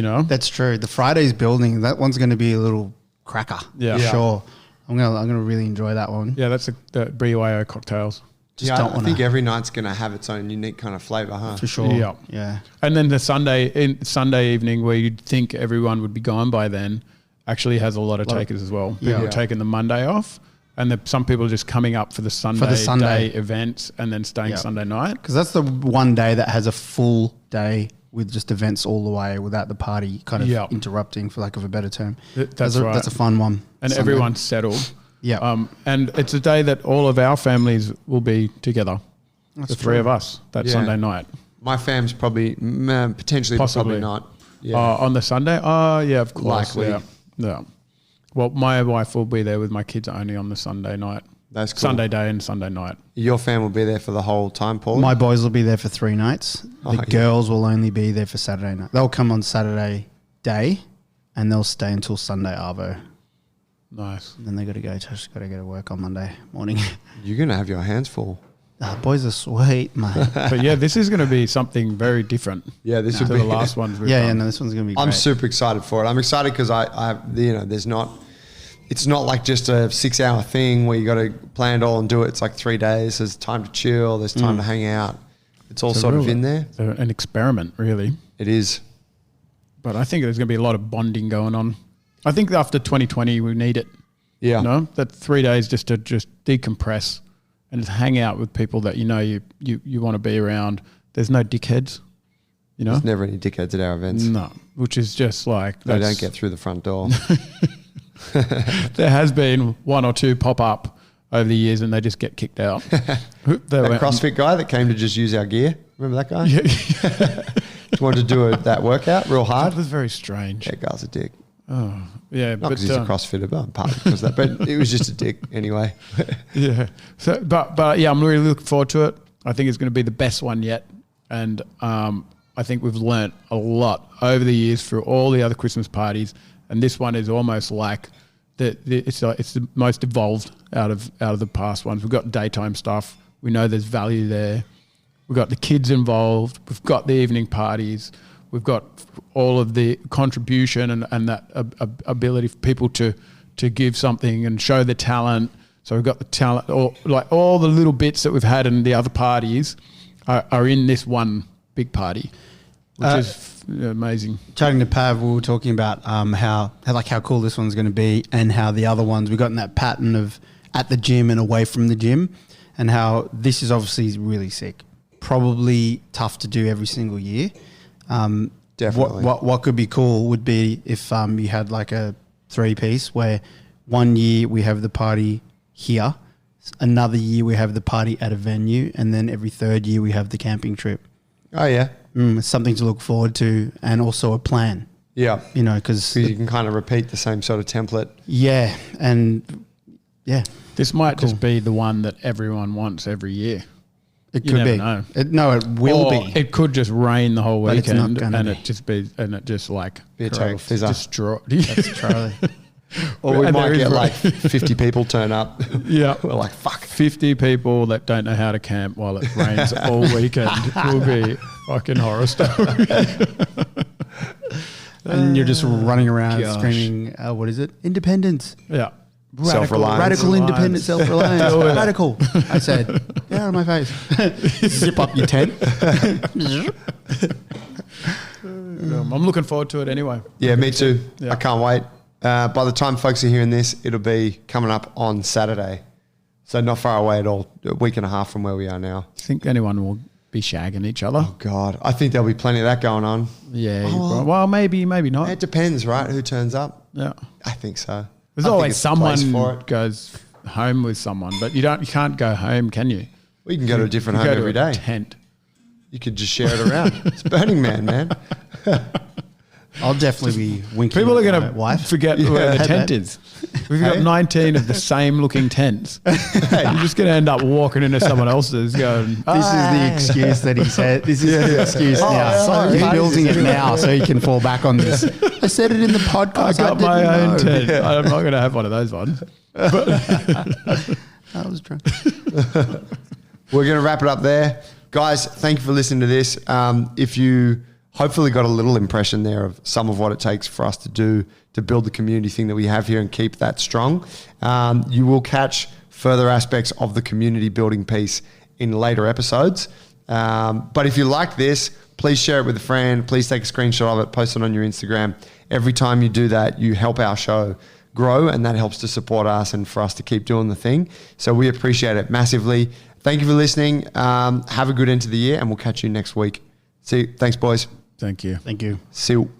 well, That's true. The Friday's building. That one's going to be a little cracker. Yeah. for Yeah. sure. I'm gonna really enjoy that one. Yeah, that's the BYO cocktails. Just Yeah, don't I want think to every night's going to have its own unique kind of flavour, huh? for sure. Yeah. Yeah. And then the Sunday evening where you'd think everyone would be gone by then actually has a lot of takers as well. People Yeah. are taking the Monday off, and some people are just coming up for the Sunday, Sunday. day events and then staying Yeah. Sunday night. Because that's the one day that has a full day with just events all the way without the party kind of Yeah. interrupting, for lack of a better term. That's right. That's a fun one. And Sunday. everyone's settled. Yeah. And it's a day that all of our families will be together. That's the three true. of us that Yeah. Sunday night. My fam's probably, potentially, but Possibly. probably not. Yeah. On the Sunday? Oh, yeah, of course. Likely. Yeah. Yeah. Well, my wife will be there with my kids only on the Sunday night. That's cool. Sunday day and Sunday night. Your fam will be there for the whole time, Paul? My boys will be there for 3 nights. The girls will only be there for Saturday night. They'll come on Saturday day and they'll stay until Sunday arvo. Nice. Then they got to go. Just got to go to work on Monday morning. You're going to have your hands full. Boys are sweet, mate. But yeah, this is going to be something very different. Yeah, this to would be the last ones we've Yeah, done. no, this one's going to be great. I'm super excited for it. I'm excited because it's not like just a 6-hour thing where you got to plan it all and do it. It's like 3 days. There's time to chill. There's time to hang out. It's all sort of in there. It's an experiment, really. It is. But I think there's going to be a lot of bonding going on. I think after 2020, we need it. Yeah. No, that 3 days just to decompress and just hang out with people that you want to be around. There's no dickheads, There's never any dickheads at our events. No, which is just like They don't get through the front door. There has been 1 or 2 pop up over the years, and they just get kicked out. That CrossFit guy that came to just use our gear. Remember that guy? Yeah. He wanted to do that workout real hard. That was very strange. That guy's a dick. Oh, yeah, Not because he's a CrossFitter, but partly because of that. But it was just a dick anyway. yeah. So, but yeah, I'm really looking forward to it. I think it's going to be the best one yet, and I think we've learnt a lot over the years through all the other Christmas parties, and this one is almost like it's the most evolved out of the past ones. We've got daytime stuff. We know there's value there. We've got the kids involved. We've got the evening parties. We've got all of the contribution and that ability for people to give something and show the talent. So we've got the talent, all the little bits that we've had in the other parties are in this one big party, which is amazing. Chatting to Pav, we were talking about how cool this one's going to be, and how the other ones we've gotten that pattern of at the gym and away from the gym, and how this is obviously really sick. Probably tough to do every single year. Definitely. What could be cool would be if you had like a 3-piece where one year we have the party here, another year we have the party at a venue, and then every 3rd year we have the camping trip. Oh, yeah. It's something to look forward to, and also a plan. Yeah. Because you can kind of repeat the same sort of template. Yeah, and yeah. This might just be the one that everyone wants every year. It You could never be. know. It will be. It could just rain the whole But it's not weekend, gonna and be. it just like Be a total fizzer. destroy. That's Charlie. Or we And might there is get right. like 50 people turn up. Yeah. We're like, fuck. 50 people that don't know how to camp while it rains all weekend will be fucking horror story. And you're just running around gosh. screaming, what is it? Independence. Yeah. Self-reliance. Radical independent self-reliance. Do it. Radical. I said, get out of my face. Zip up your tent. I'm looking forward to it anyway. Yeah, me too. Yeah. I can't wait. By the time folks are hearing this, it'll be coming up on Saturday. So not far away at all. A week and a half from where we are now. Think anyone will be shagging each other? Oh, God. I think there'll be plenty of that going on. Yeah. Well, maybe not. It depends, right? Who turns up? Yeah. I think so. There's I think always it's the place for someone it. goes home with someone, but you can't go home, can you? Well, you can go to a different home Go to every a day. tent. You could just share it around. It's Burning Man, man. I'll definitely be winking People at are my going to wife. forget where the Hey, tent man. is. We've got 19 of the same looking tents. You're just going to end up walking into someone else's going, This is the excuse that he said. This is the excuse Oh, now. sorry, He's mate. building it now so he can fall back on this. I said it in the I podcast. got my didn't own know. tent. I'm not going to have one of those ones. I was drunk. We're going to wrap it up there. Guys, thank you for listening to this. If you hopefully got a little impression there of some of what it takes for us to do to build the community thing that we have here and keep that strong, you will catch further aspects of the community building piece in later episodes. But if you like this, please share it with a friend. Please take a screenshot of it, post it on your Instagram. Every time you do that, you help our show grow, and that helps to support us and for us to keep doing the thing. So we appreciate it massively. Thank you for listening. Have a good end to the year, and we'll catch you next week. See you. Thanks, boys. Thank you. Thank you. See you.